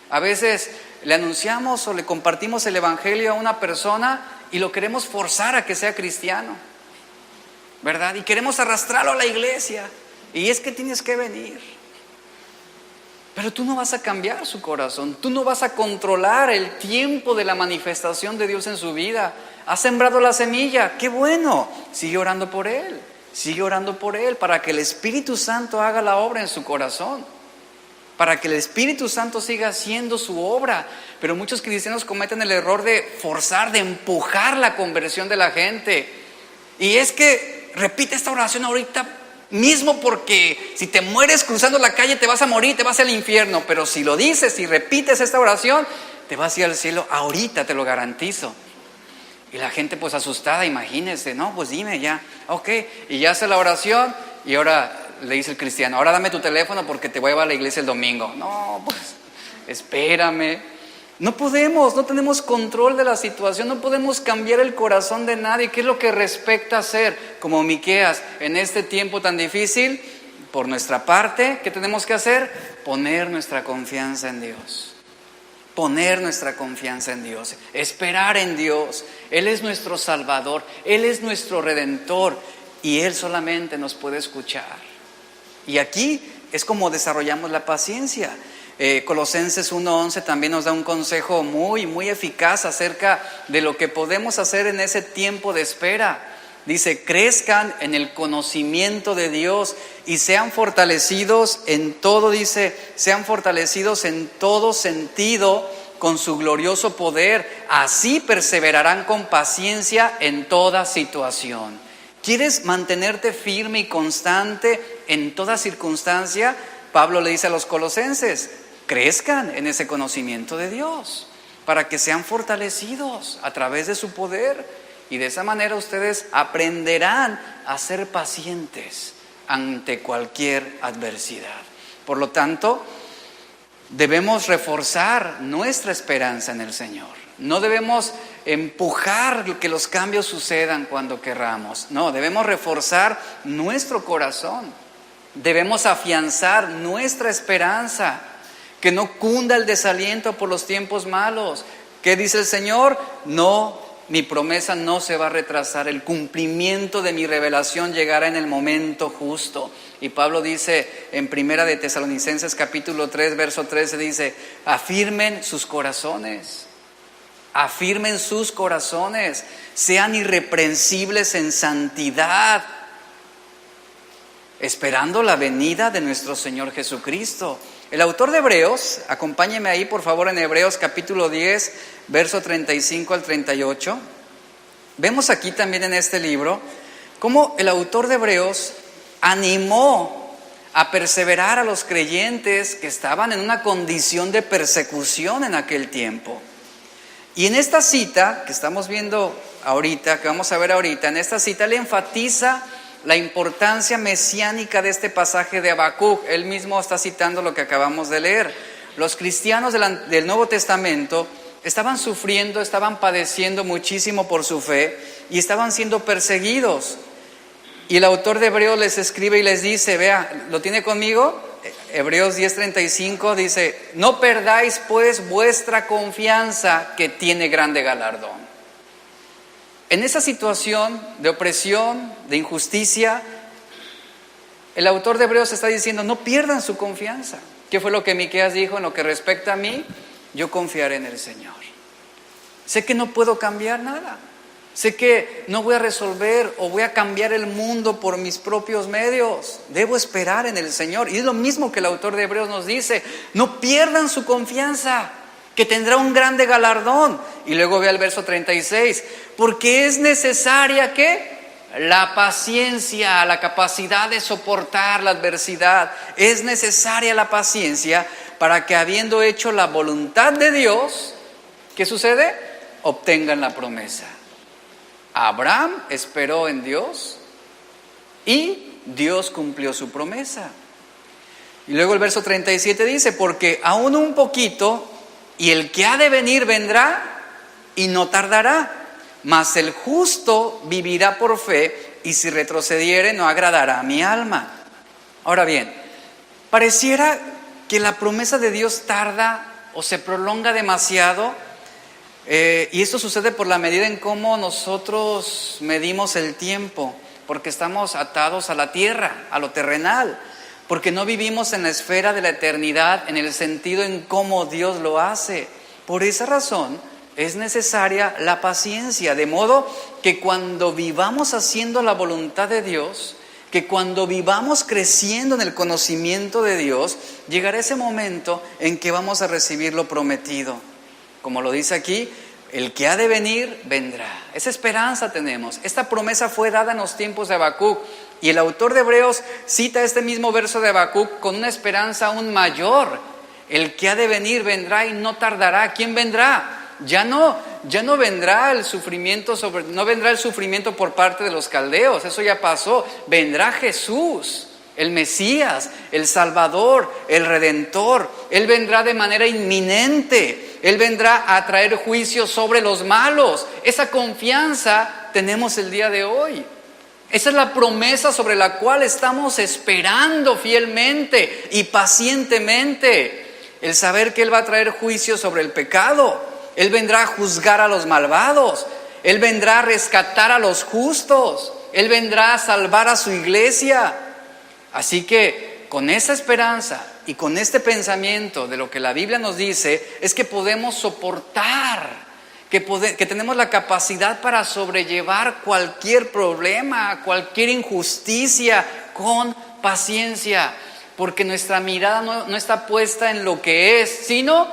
A veces le anunciamos o le compartimos el Evangelio a una persona y lo queremos forzar a que sea cristiano, ¿verdad? Y queremos arrastrarlo a la iglesia. Y es que tienes que venir. Pero tú no vas a cambiar su corazón, tú no vas a controlar el tiempo de la manifestación de Dios en su vida. Has sembrado la semilla, qué bueno, sigue orando por él para que el Espíritu Santo haga la obra en su corazón, para que el Espíritu Santo siga haciendo su obra. Pero muchos cristianos cometen el error de forzar, de empujar la conversión de la gente. Y es que repite esta oración ahorita mismo, porque si te mueres cruzando la calle te vas a morir, te vas al infierno. Pero si lo dices y repites esta oración, te vas a ir al cielo ahorita, te lo garantizo. Y la gente pues asustada, imagínense, no, pues dime ya, ok. Y ya hace la oración y ahora le dice el cristiano, ahora dame tu teléfono porque te voy a llevar a la iglesia el domingo. No, pues espérame. No podemos, no tenemos control de la situación, no podemos cambiar el corazón de nadie. ¿Qué es lo que respecta hacer como Miqueas en este tiempo tan difícil? Por nuestra parte, ¿qué tenemos que hacer? Poner nuestra confianza en Dios. Poner nuestra confianza en Dios, esperar en Dios. Él es nuestro Salvador, Él es nuestro Redentor y Él solamente nos puede escuchar. Y aquí es como desarrollamos la paciencia. Colosenses 1:11 también nos da un consejo muy, muy eficaz acerca de lo que podemos hacer en ese tiempo de espera. Dice, crezcan en el conocimiento de Dios y sean fortalecidos en todo, dice, sean fortalecidos en todo sentido con su glorioso poder. Así perseverarán con paciencia en toda situación. ¿Quieres mantenerte firme y constante en toda circunstancia? Pablo le dice a los colosenses, crezcan en ese conocimiento de Dios para que sean fortalecidos a través de su poder, y de esa manera ustedes aprenderán a ser pacientes ante cualquier adversidad. Por lo tanto, debemos reforzar nuestra esperanza en el Señor. No debemos empujar que los cambios sucedan cuando querramos. No, debemos reforzar nuestro corazón. Debemos afianzar nuestra esperanza. Que no cunda el desaliento por los tiempos malos. ¿Qué dice el Señor? No, mi promesa no se va a retrasar. El cumplimiento de mi revelación llegará en el momento justo. Y Pablo dice en Primera de Tesalonicenses capítulo 3, verso 13, dice, afirmen sus corazones. Afirmen sus corazones. Sean irreprensibles en santidad, esperando la venida de nuestro Señor Jesucristo. El autor de Hebreos, acompáñeme ahí por favor en Hebreos capítulo 10, verso 35 al 38. Vemos aquí también en este libro cómo el autor de Hebreos animó a perseverar a los creyentes que estaban en una condición de persecución en aquel tiempo. Y en esta cita que estamos viendo ahorita, que vamos a ver ahorita, en esta cita le enfatiza la importancia mesiánica de este pasaje de Habacuc. Él mismo está citando lo que acabamos de leer. Los cristianos del Nuevo Testamento estaban sufriendo, estaban padeciendo muchísimo por su fe y estaban siendo perseguidos. Y el autor de Hebreos les escribe y les dice, vea, ¿lo tiene conmigo? Hebreos 10:35 dice, no perdáis pues vuestra confianza que tiene grande galardón. En esa situación de opresión, de injusticia, el autor de Hebreos está diciendo, no pierdan su confianza. ¿Qué fue lo que Miqueas dijo? En lo que respecta a mí, yo confiaré en el Señor. Sé que no puedo cambiar nada. Sé que no voy a resolver o voy a cambiar el mundo por mis propios medios. Debo esperar en el Señor. Y es lo mismo que el autor de Hebreos nos dice, no pierdan su confianza, que tendrá un grande galardón. Y luego ve al verso 36, porque es necesaria ¿qué? La paciencia, la capacidad de soportar la adversidad. Es necesaria la paciencia para que habiendo hecho la voluntad de Dios, ¿qué sucede? Obtengan la promesa. Abraham esperó en Dios y Dios cumplió su promesa. Y luego el verso 37 dice, porque aún un poquito y el que ha de venir vendrá y no tardará, mas el justo vivirá por fe y si retrocediere no agradará a mi alma. Ahora bien, pareciera que la promesa de Dios tarda o se prolonga demasiado, y esto sucede por la medida en cómo nosotros medimos el tiempo, porque estamos atados a la tierra, a lo terrenal, porque no vivimos en la esfera de la eternidad en el sentido en cómo Dios lo hace. Por esa razón es necesaria la paciencia, de modo que cuando vivamos haciendo la voluntad de Dios, que cuando vivamos creciendo en el conocimiento de Dios, llegará ese momento en que vamos a recibir lo prometido. Como lo dice aquí, el que ha de venir, vendrá. Esa esperanza tenemos. Esta promesa fue dada en los tiempos de Habacuc. Y el autor de Hebreos cita este mismo verso de Habacuc con una esperanza aún mayor. El que ha de venir vendrá y no tardará. ¿Quién vendrá? Ya no vendrá el sufrimiento no vendrá el sufrimiento por parte de los caldeos. Eso ya pasó. Vendrá Jesús, el Mesías, el Salvador, el Redentor. Él vendrá de manera inminente. Él vendrá a traer juicio sobre los malos. Esa confianza tenemos el día de hoy. Esa es la promesa sobre la cual estamos esperando fielmente y pacientemente. El saber que Él va a traer juicio sobre el pecado. Él vendrá a juzgar a los malvados. Él vendrá a rescatar a los justos. Él vendrá a salvar a su iglesia. Así que con esa esperanza y con este pensamiento de lo que la Biblia nos dice, es que podemos soportar, que tenemos la capacidad para sobrellevar cualquier problema, cualquier injusticia con paciencia, porque nuestra mirada no está puesta en lo que es, sino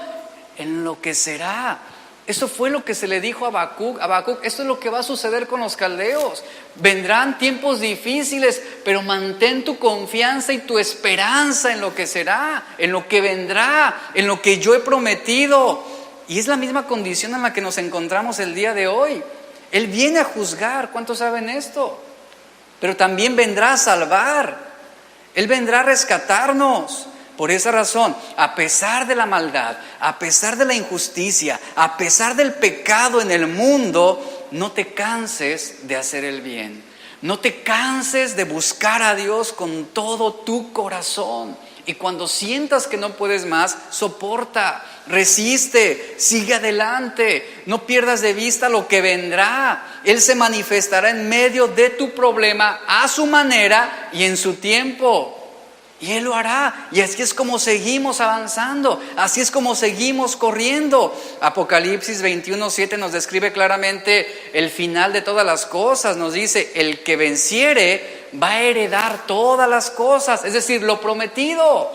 en lo que será. Eso fue lo que se le dijo a Habacuc. Habacuc, esto es lo que va a suceder con los caldeos. Vendrán tiempos difíciles, pero mantén tu confianza y tu esperanza en lo que será, en lo que vendrá, en lo que yo he prometido. Y es la misma condición en la que nos encontramos el día de hoy. Él viene a juzgar, ¿cuántos saben esto? Pero también vendrá a salvar. Él vendrá a rescatarnos. Por esa razón, a pesar de la maldad, a pesar de la injusticia, a pesar del pecado en el mundo, no te canses de hacer el bien. No te canses de buscar a Dios con todo tu corazón. Y cuando sientas que no puedes más, soporta, resiste, sigue adelante. No pierdas de vista lo que vendrá. Él se manifestará en medio de tu problema a su manera y en su tiempo. Y Él lo hará. Y así es como seguimos avanzando. Así es como seguimos corriendo. Apocalipsis 21:7 nos describe claramente el final de todas las cosas. Nos dice, el que venciere va a heredar todas las cosas. Es decir, lo prometido.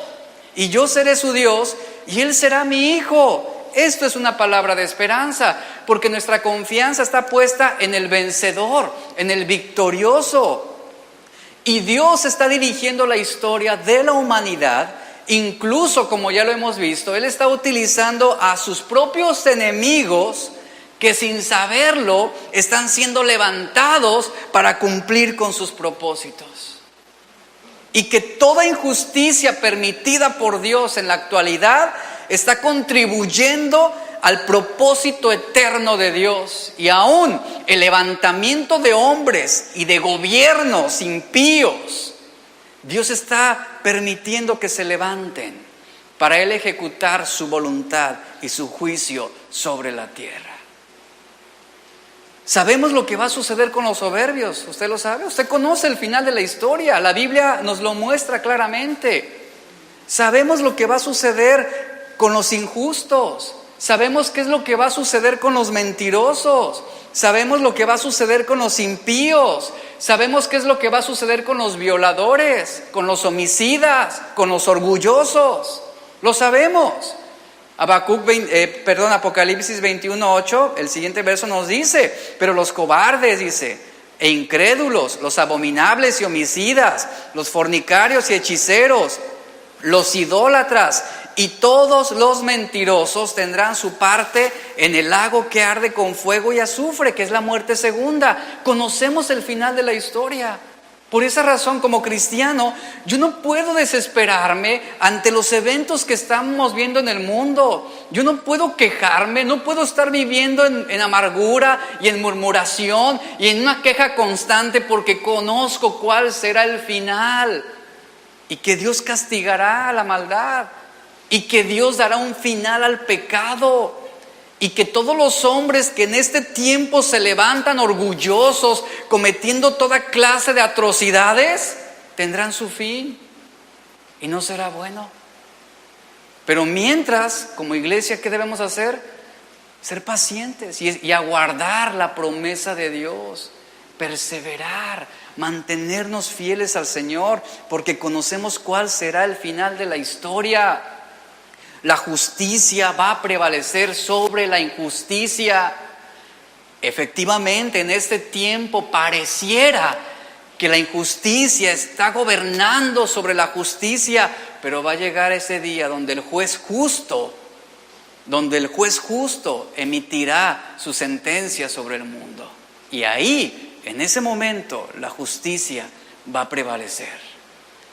Y yo seré su Dios y Él será mi hijo. Esto es una palabra de esperanza. Porque nuestra confianza está puesta en el vencedor, en el victorioso. Y Dios está dirigiendo la historia de la humanidad, incluso como ya lo hemos visto, Él está utilizando a sus propios enemigos que sin saberlo están siendo levantados para cumplir con sus propósitos. Y que toda injusticia permitida por Dios en la actualidad está contribuyendo al propósito eterno de Dios. Y aún el levantamiento de hombres y de gobiernos impíos, Dios está permitiendo que se levanten para Él ejecutar su voluntad y su juicio sobre la tierra. Sabemos lo que va a suceder con los soberbios. ¿Usted lo sabe? Usted conoce el final de la historia. La Biblia nos lo muestra claramente. Sabemos lo que va a suceder con los injustos. Sabemos qué es lo que va a suceder con los mentirosos. Sabemos lo que va a suceder con los impíos. Sabemos qué es lo que va a suceder con los violadores, con los homicidas, con los orgullosos. Lo sabemos. Apocalipsis 21:8, el siguiente verso nos dice, pero los cobardes, dice, e incrédulos, los abominables y homicidas, los fornicarios y hechiceros, los idólatras y todos los mentirosos tendrán su parte en el lago que arde con fuego y azufre, que es la muerte segunda. Conocemos el final de la historia. Por esa razón, como cristiano, yo no puedo desesperarme ante los eventos que estamos viendo en el mundo. Yo no puedo quejarme, no puedo estar viviendo en amargura y en murmuración y en una queja constante, porque conozco cuál será el final. Y que Dios castigará a la maldad. Y que Dios dará un final al pecado. Y que todos los hombres que en este tiempo se levantan orgullosos, cometiendo toda clase de atrocidades, tendrán su fin. Y no será bueno. Pero mientras, como iglesia, ¿qué debemos hacer? Ser pacientes y aguardar la promesa de Dios. Perseverar, mantenernos fieles al Señor, porque conocemos cuál será el final de la historia. La justicia va a prevalecer sobre la injusticia. Efectivamente, en este tiempo pareciera que la injusticia está gobernando sobre la justicia, pero va a llegar ese día donde el juez justo emitirá su sentencia sobre el mundo. Y ahí, en ese momento, la justicia va a prevalecer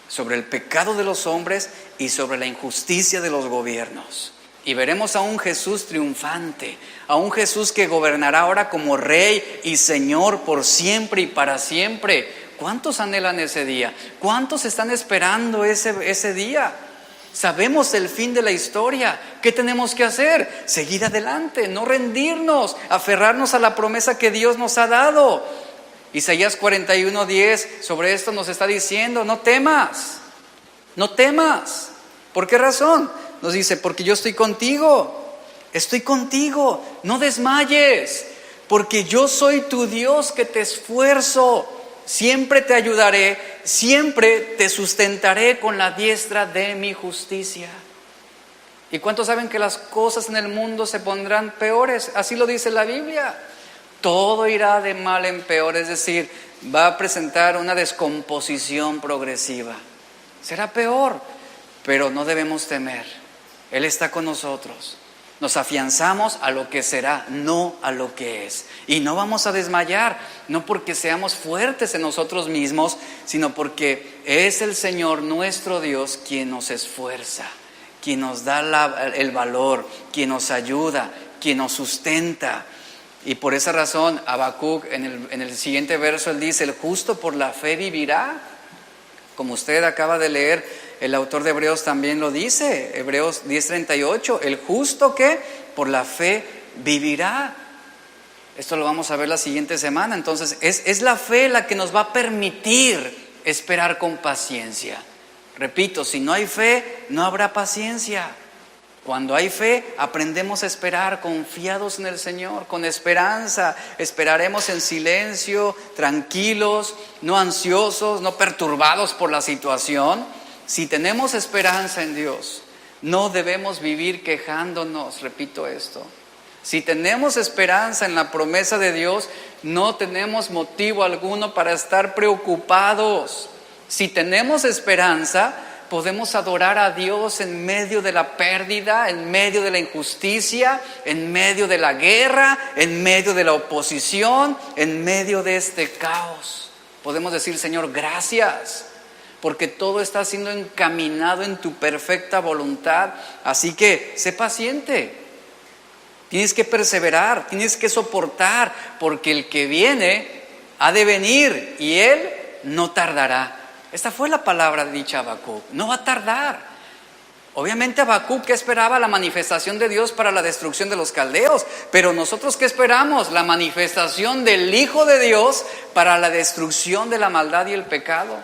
sobre el pecado de los hombres y sobre la injusticia de los gobiernos. Y veremos a un Jesús triunfante, a un Jesús que gobernará ahora como Rey y Señor por siempre y para siempre. ¿Cuántos anhelan ese día? ¿Cuántos están esperando ese día? Sabemos el fin de la historia. ¿Qué tenemos que hacer? Seguir adelante, no rendirnos, aferrarnos a la promesa que Dios nos ha dado. Isaías 41:10 sobre esto nos está diciendo, no temas, No temas. ¿Por qué razón? Nos dice, porque yo estoy contigo, no desmayes, porque yo soy tu Dios que te esfuerzo, siempre te ayudaré, siempre te sustentaré con la diestra de mi justicia. ¿Y cuántos saben que las cosas en el mundo se pondrán peores? Así lo dice la Biblia. Todo irá de mal en peor, es decir, va a presentar una descomposición progresiva. Será peor, pero no debemos temer. Él está con nosotros. Nos afianzamos a lo que será, no a lo que es. Y no vamos a desmayar, no porque seamos fuertes en nosotros mismos, sino porque es el Señor nuestro Dios quien nos esfuerza, quien nos da el valor, quien nos ayuda, quien nos sustenta. Y por esa razón, Habacuc, en el siguiente verso, él dice, el justo por la fe vivirá. Como usted acaba de leer, el autor de Hebreos también lo dice, Hebreos 10:38, el justo que por la fe vivirá. Esto lo vamos a ver la siguiente semana. Entonces, es la fe la que nos va a permitir esperar con paciencia. Repito, si no hay fe, no habrá paciencia. Cuando hay fe, aprendemos a esperar confiados en el Señor, con esperanza. Esperaremos en silencio, tranquilos, no ansiosos, no perturbados por la situación. Si tenemos esperanza en Dios, no debemos vivir quejándonos, repito esto. Si tenemos esperanza en la promesa de Dios, no tenemos motivo alguno para estar preocupados. Si tenemos esperanza, podemos adorar a Dios en medio de la pérdida, en medio de la injusticia, en medio de la guerra, en medio de la oposición, en medio de este caos. Podemos decir, Señor, gracias, porque todo está siendo encaminado en tu perfecta voluntad. Así que sé paciente, tienes que perseverar, tienes que soportar, porque el que viene ha de venir y Él no tardará. Esta fue la palabra dicha a Habacuc, no va a tardar. Obviamente Habacuc que esperaba la manifestación de Dios para la destrucción de los caldeos, pero nosotros ¿qué esperamos? La manifestación del Hijo de Dios para la destrucción de la maldad y el pecado.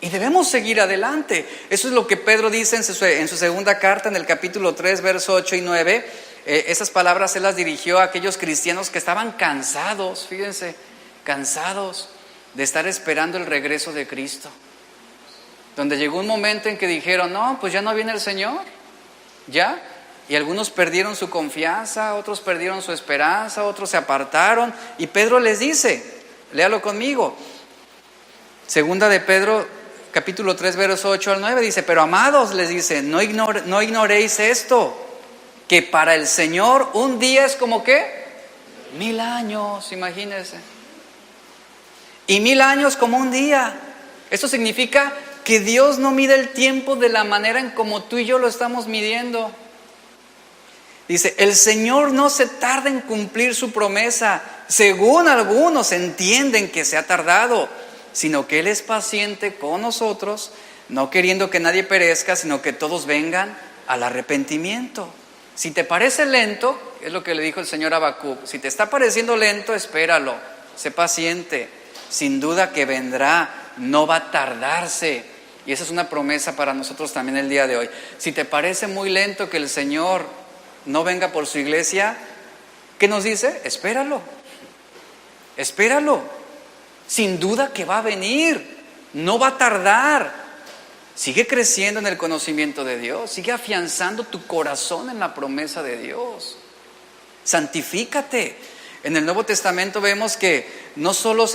Y debemos seguir adelante. Eso es lo que Pedro dice en su segunda carta, en el capítulo 3, verso 8 y 9. Esas palabras él las dirigió a aquellos cristianos que estaban cansados, fíjense, cansados de estar esperando el regreso de Cristo. Donde llegó un momento en que dijeron, no, pues ya no viene el Señor, ya. Y algunos perdieron su confianza, otros perdieron su esperanza, otros se apartaron. Y Pedro les dice, léalo conmigo, segunda de Pedro, capítulo 3, verso 8 al 9, dice, pero amados, les dice, no ignoréis esto, que para el Señor un día es como ¿qué? 1000 años, imagínense. Y 1000 años como un día. Esto significa que Dios no mide el tiempo de la manera en como tú y yo lo estamos midiendo. Dice, el Señor no se tarda en cumplir su promesa, según algunos entienden que se ha tardado, sino que Él es paciente con nosotros, no queriendo que nadie perezca, sino que todos vengan al arrepentimiento. Si te parece lento, es lo que le dijo el Señor a Habacuc, si te está pareciendo lento, espéralo, sé paciente, sin duda que vendrá, no va a tardarse. Y esa es una promesa para nosotros también el día de hoy. Si te parece muy lento que el Señor no venga por su iglesia, ¿qué nos dice? Espéralo, espéralo. Sin duda que va a venir, no va a tardar. Sigue creciendo en el conocimiento de Dios, sigue afianzando tu corazón en la promesa de Dios. Santifícate. En el Nuevo Testamento vemos que no solo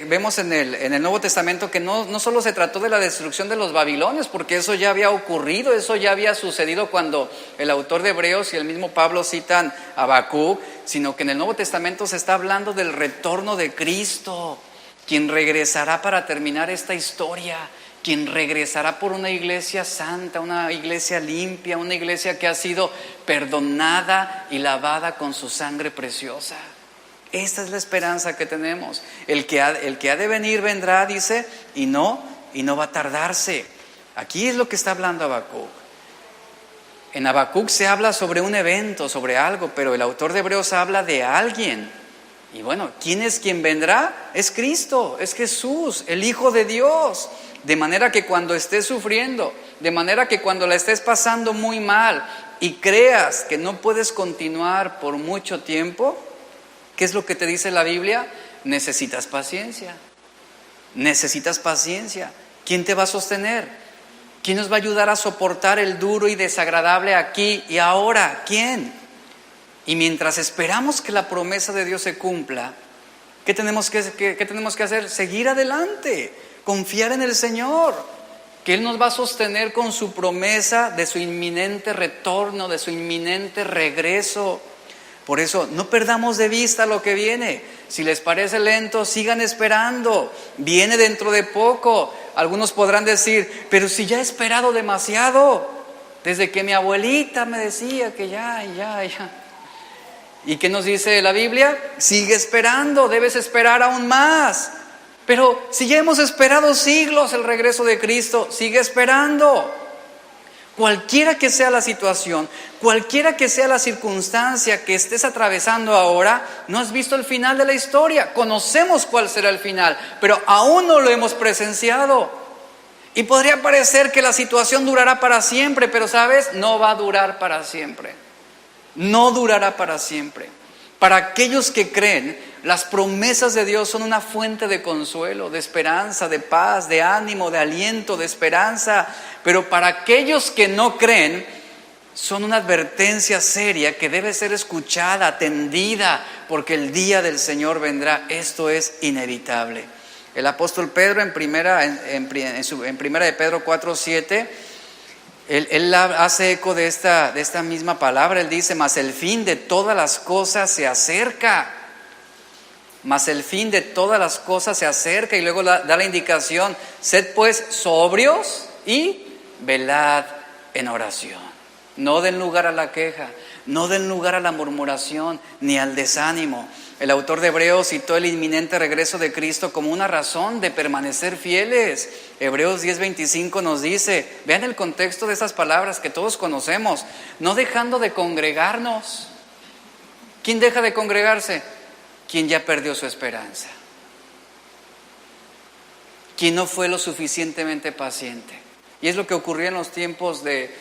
vemos en el Nuevo Testamento que no solo se trató de la destrucción de los babilonios, porque eso ya había ocurrido, eso ya había sucedido cuando el autor de Hebreos y el mismo Pablo citan a Habacuc, sino que en el Nuevo Testamento se está hablando del retorno de Cristo, quien regresará para terminar esta historia, quien regresará por una iglesia santa, una iglesia limpia, una iglesia que ha sido perdonada y lavada con su sangre preciosa. Esta es la esperanza que tenemos. El que ha de venir vendrá, dice, y no va a tardarse. Aquí es lo que está hablando Habacuc. En Habacuc se habla sobre un evento, sobre algo, pero el autor de Hebreos habla de alguien. Y bueno, ¿quién es quien vendrá? Es Cristo, es Jesús, el Hijo de Dios. De manera que cuando estés sufriendo, de manera que cuando la estés pasando muy mal y creas que no puedes continuar por mucho tiempo, ¿qué es lo que te dice la Biblia? Necesitas paciencia. Necesitas paciencia. ¿Quién te va a sostener? ¿Quién nos va a ayudar a soportar el duro y desagradable aquí y ahora? ¿Quién? Y mientras esperamos que la promesa de Dios se cumpla, ¿qué tenemos que hacer? Seguir adelante, confiar en el Señor, que Él nos va a sostener con su promesa de su inminente retorno, de su inminente regreso. Por eso, no perdamos de vista lo que viene. Si les parece lento, sigan esperando. Viene dentro de poco. Algunos podrán decir, pero si ya he esperado demasiado, desde que mi abuelita me decía que ya. ¿Y qué nos dice la Biblia? Sigue esperando, debes esperar aún más. Pero si ya hemos esperado siglos el regreso de Cristo, sigue esperando. Cualquiera que sea la situación, cualquiera que sea la circunstancia que estés atravesando ahora, no has visto el final de la historia. Conocemos cuál será el final, pero aún no lo hemos presenciado. Y podría parecer que la situación durará para siempre, pero ¿sabes? No va a durar para siempre. No durará para siempre. Para aquellos que creen, las promesas de Dios son una fuente de consuelo, de esperanza, de paz, de ánimo, de aliento, de esperanza. Pero para aquellos que no creen, son una advertencia seria que debe ser escuchada, atendida, porque el día del Señor vendrá. Esto es inevitable. El apóstol Pedro en primera de Pedro 4:7, él hace eco de esta misma palabra. Él dice, mas el fin de todas las cosas se acerca. Mas el fin de todas las cosas se acerca. Y luego da la indicación, sed pues sobrios y velad en oración. No den lugar a la queja, no den lugar a la murmuración ni al desánimo. El autor de Hebreos citó el inminente regreso de Cristo como una razón de permanecer fieles. Hebreos 10:25 nos dice, vean el contexto de esas palabras que todos conocemos, no dejando de congregarnos. ¿Quién deja de congregarse? Quien ya perdió su esperanza. Quien no fue lo suficientemente paciente. Y es lo que ocurrió en los tiempos del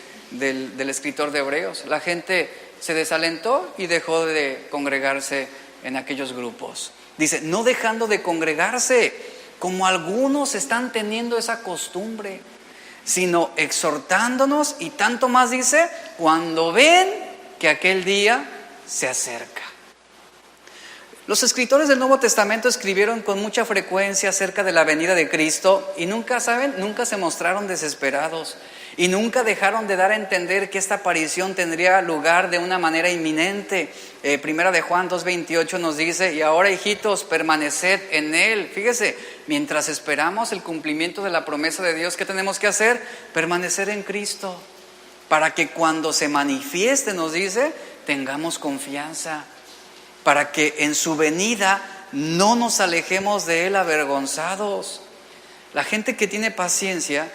escritor de Hebreos. La gente se desalentó y dejó de congregarse en aquellos grupos. Dice, no dejando de congregarse, como algunos están teniendo esa costumbre, sino exhortándonos, y tanto más dice, cuando ven que aquel día se acerca. Los escritores del Nuevo Testamento escribieron con mucha frecuencia acerca de la venida de Cristo y nunca se mostraron desesperados y nunca dejaron de dar a entender que esta aparición tendría lugar de una manera inminente. Primera de Juan 2:28 nos dice, y ahora hijitos, permaneced en Él. Fíjese, mientras esperamos el cumplimiento de la promesa de Dios, ¿qué tenemos que hacer? Permanecer en Cristo, para que cuando se manifieste, nos dice, tengamos confianza. Para que en su venida no nos alejemos de Él avergonzados. La gente que tiene paciencia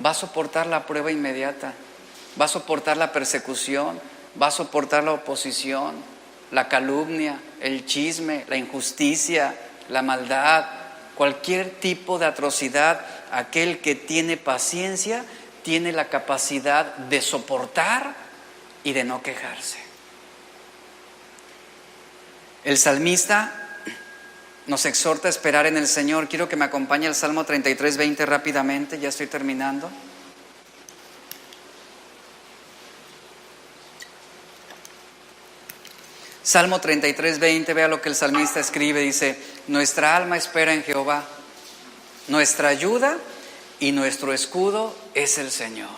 va a soportar la prueba inmediata, va a soportar la persecución, va a soportar la oposición, la calumnia, el chisme, la injusticia, la maldad, cualquier tipo de atrocidad. Aquel que tiene paciencia tiene la capacidad de soportar y de no quejarse. El salmista nos exhorta a esperar en el Señor. Quiero que me acompañe al Salmo 33:20 rápidamente, ya estoy terminando. Salmo 33:20, vea lo que el salmista escribe, dice, nuestra alma espera en Jehová, nuestra ayuda y nuestro escudo es el Señor.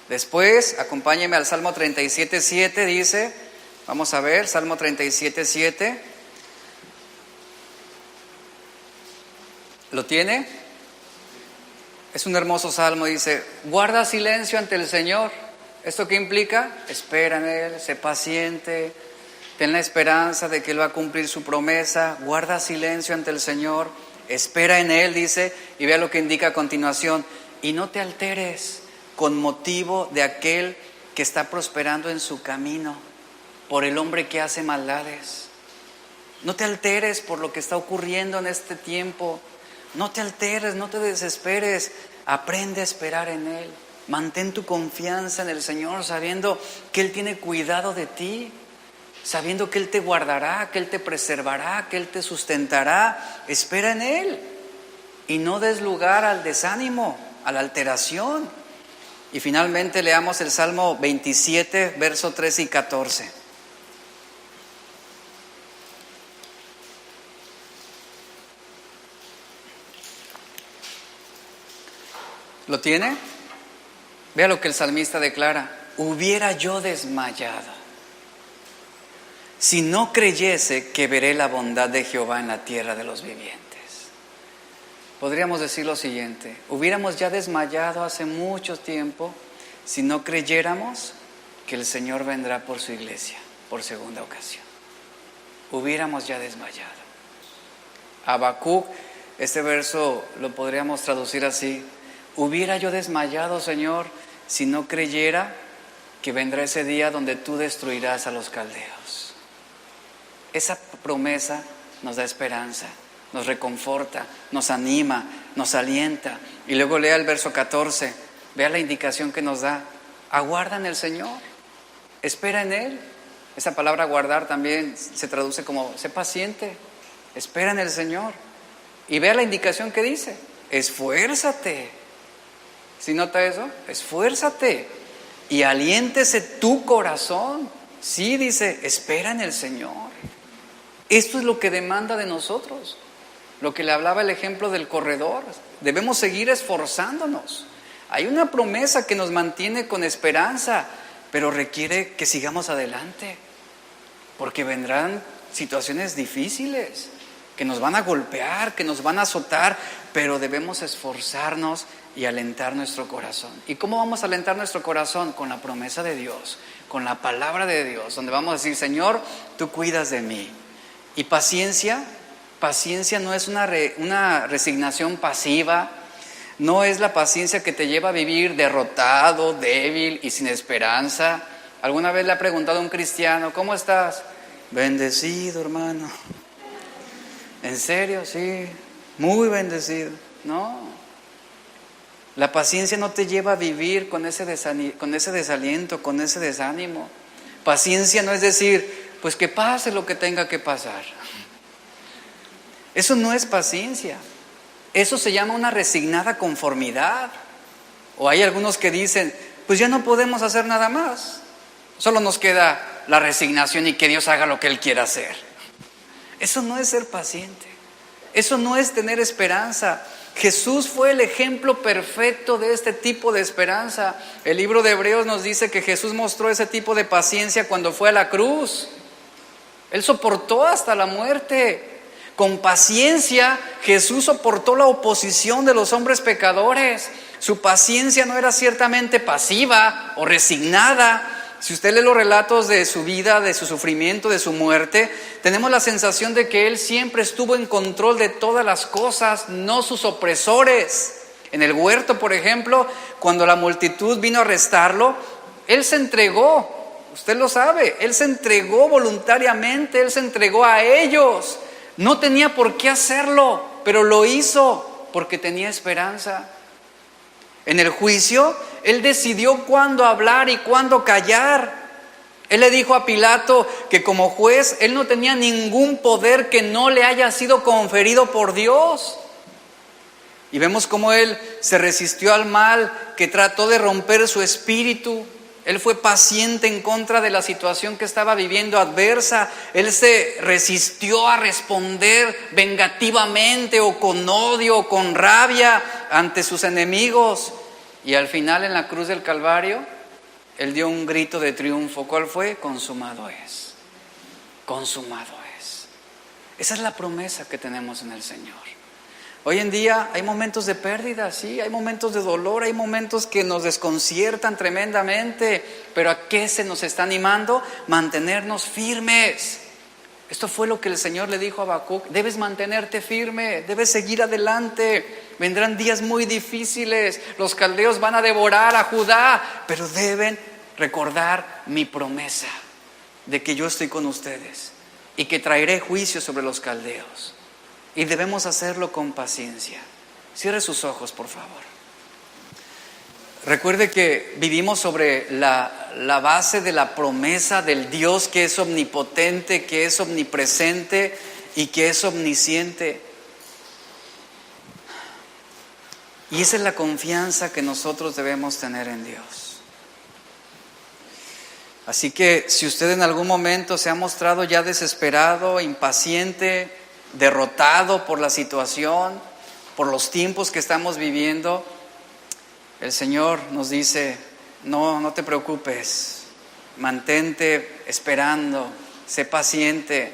Después, acompáñeme al Salmo 37:7, dice, vamos a ver, Salmo 37:7. ¿Lo tiene? Es un hermoso salmo, dice, guarda silencio ante el Señor. ¿Esto qué implica? Espera en Él, sé paciente, ten la esperanza de que Él va a cumplir su promesa. Guarda silencio ante el Señor, espera en Él, dice, y vea lo que indica a continuación, y no te alteres con motivo de aquel que está prosperando en su camino, por el hombre que hace maldades. No te alteres por lo que está ocurriendo en este tiempo, No te alteres, no te desesperes. Aprende a esperar en Él. Mantén tu confianza en el Señor, sabiendo que Él tiene cuidado de ti, sabiendo que Él te guardará, que Él te preservará, que Él te sustentará. Espera en Él y no des lugar al desánimo, a la alteración. Y finalmente leamos el Salmo 27, versos 13 y 14. ¿Lo tiene? Vea lo que el salmista declara: hubiera yo desmayado si no creyese que veré la bondad de Jehová en la tierra de los vivientes. Podríamos decir lo siguiente: hubiéramos ya desmayado hace mucho tiempo si no creyéramos que el Señor vendrá por su iglesia por segunda ocasión. Hubiéramos ya desmayado. Habacuc, este verso lo podríamos traducir así: hubiera yo desmayado, Señor, si no creyera que vendrá ese día donde tú destruirás a los caldeos. Esa promesa nos da esperanza, nos reconforta, nos anima, nos alienta. Y luego lea el verso 14, vea la indicación que nos da: aguarda en el Señor, espera en Él. Esa palabra aguardar también se traduce como sé paciente, espera en el Señor. Y vea la indicación que dice: esfuérzate. ¿Sí nota eso? Esfuérzate y aliéntese tu corazón. Sí, dice, espera en el Señor. Esto es lo que demanda de nosotros. Lo que le hablaba el ejemplo del corredor. Debemos seguir esforzándonos. Hay una promesa que nos mantiene con esperanza, pero requiere que sigamos adelante. Porque vendrán situaciones difíciles, que nos van a golpear, que nos van a azotar, pero debemos esforzarnos y alentar nuestro corazón. ¿Y cómo vamos a alentar nuestro corazón? Con la promesa de Dios, con la palabra de Dios, donde vamos a decir: Señor, tú cuidas de mí. Y paciencia no es una resignación pasiva, no es la paciencia que te lleva a vivir derrotado, débil y sin esperanza. ¿Alguna vez le ha preguntado a un cristiano: ¿cómo estás? Bendecido, hermano. ¿En serio? Sí, muy bendecido. No. La paciencia no te lleva a vivir con ese desaliento, con ese desánimo. Paciencia no es decir, pues que pase lo que tenga que pasar. Eso no es paciencia. Eso se llama una resignada conformidad. O hay algunos que dicen, pues ya no podemos hacer nada más. Solo nos queda la resignación y que Dios haga lo que Él quiera hacer. Eso no es ser paciente. Eso no es tener esperanza. Jesús fue el ejemplo perfecto de este tipo de esperanza. El libro de Hebreos nos dice que Jesús mostró ese tipo de paciencia cuando fue a la cruz. Él soportó hasta la muerte. Con paciencia Jesús soportó la oposición de los hombres pecadores. Su paciencia no era ciertamente pasiva o resignada. Si usted lee los relatos de su vida, de su sufrimiento, de su muerte, tenemos la sensación de que Él siempre estuvo en control de todas las cosas, no sus opresores. En el huerto, por ejemplo, cuando la multitud vino a arrestarlo, Él se entregó, usted lo sabe, Él se entregó voluntariamente, Él se entregó a ellos. No tenía por qué hacerlo, pero lo hizo porque tenía esperanza. En el juicio, Él decidió cuándo hablar y cuándo callar. Él le dijo a Pilato que como juez, Él no tenía ningún poder que no le haya sido conferido por Dios. Y vemos cómo Él se resistió al mal que trató de romper su espíritu. Él fue paciente en contra de la situación que estaba viviendo adversa. Él se resistió a responder vengativamente o con odio o con rabia ante sus enemigos. Y al final, en la cruz del Calvario, Él dio un grito de triunfo. ¿Cuál fue? Consumado es. Consumado es. Esa es la promesa que tenemos en el Señor. Hoy en día hay momentos de pérdida, sí, hay momentos de dolor, hay momentos que nos desconciertan tremendamente, pero ¿a qué se nos está animando? Mantenernos firmes. Esto fue lo que el Señor le dijo a Habacuc: debes mantenerte firme, debes seguir adelante. Vendrán días muy difíciles, los caldeos van a devorar a Judá, pero deben recordar mi promesa de que yo estoy con ustedes y que traeré juicio sobre los caldeos. y debemos hacerlo con paciencia. Cierre sus ojos, por favor. Recuerde que vivimos sobre la base de la promesa del Dios que es omnipotente, que es omnipresente y que es omnisciente. Y esa es la confianza que nosotros debemos tener en Dios. Así que si usted en algún momento se ha mostrado ya desesperado, impaciente, derrotado por la situación, por los tiempos que estamos viviendo, el Señor nos dice, no te preocupes, mantente esperando, sé paciente,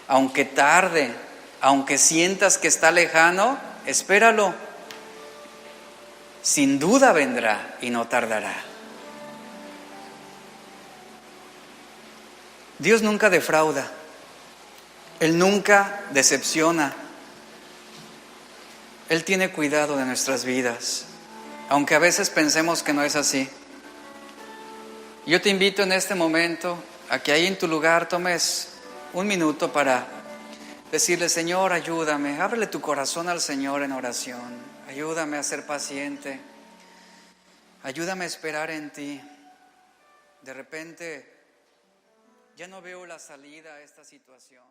aunque tarde, aunque sientas que está lejano, espéralo. Sin duda vendrá y no tardará. Dios nunca defrauda, Él nunca decepciona, Él tiene cuidado de nuestras vidas. Aunque a veces pensemos que no es así. Yo te invito en este momento a que ahí en tu lugar tomes un minuto para decirle, Señor, ayúdame. Ábrele tu corazón al Señor en oración. Ayúdame a ser paciente. Ayúdame a esperar en ti. De repente ya no veo la salida a esta situación.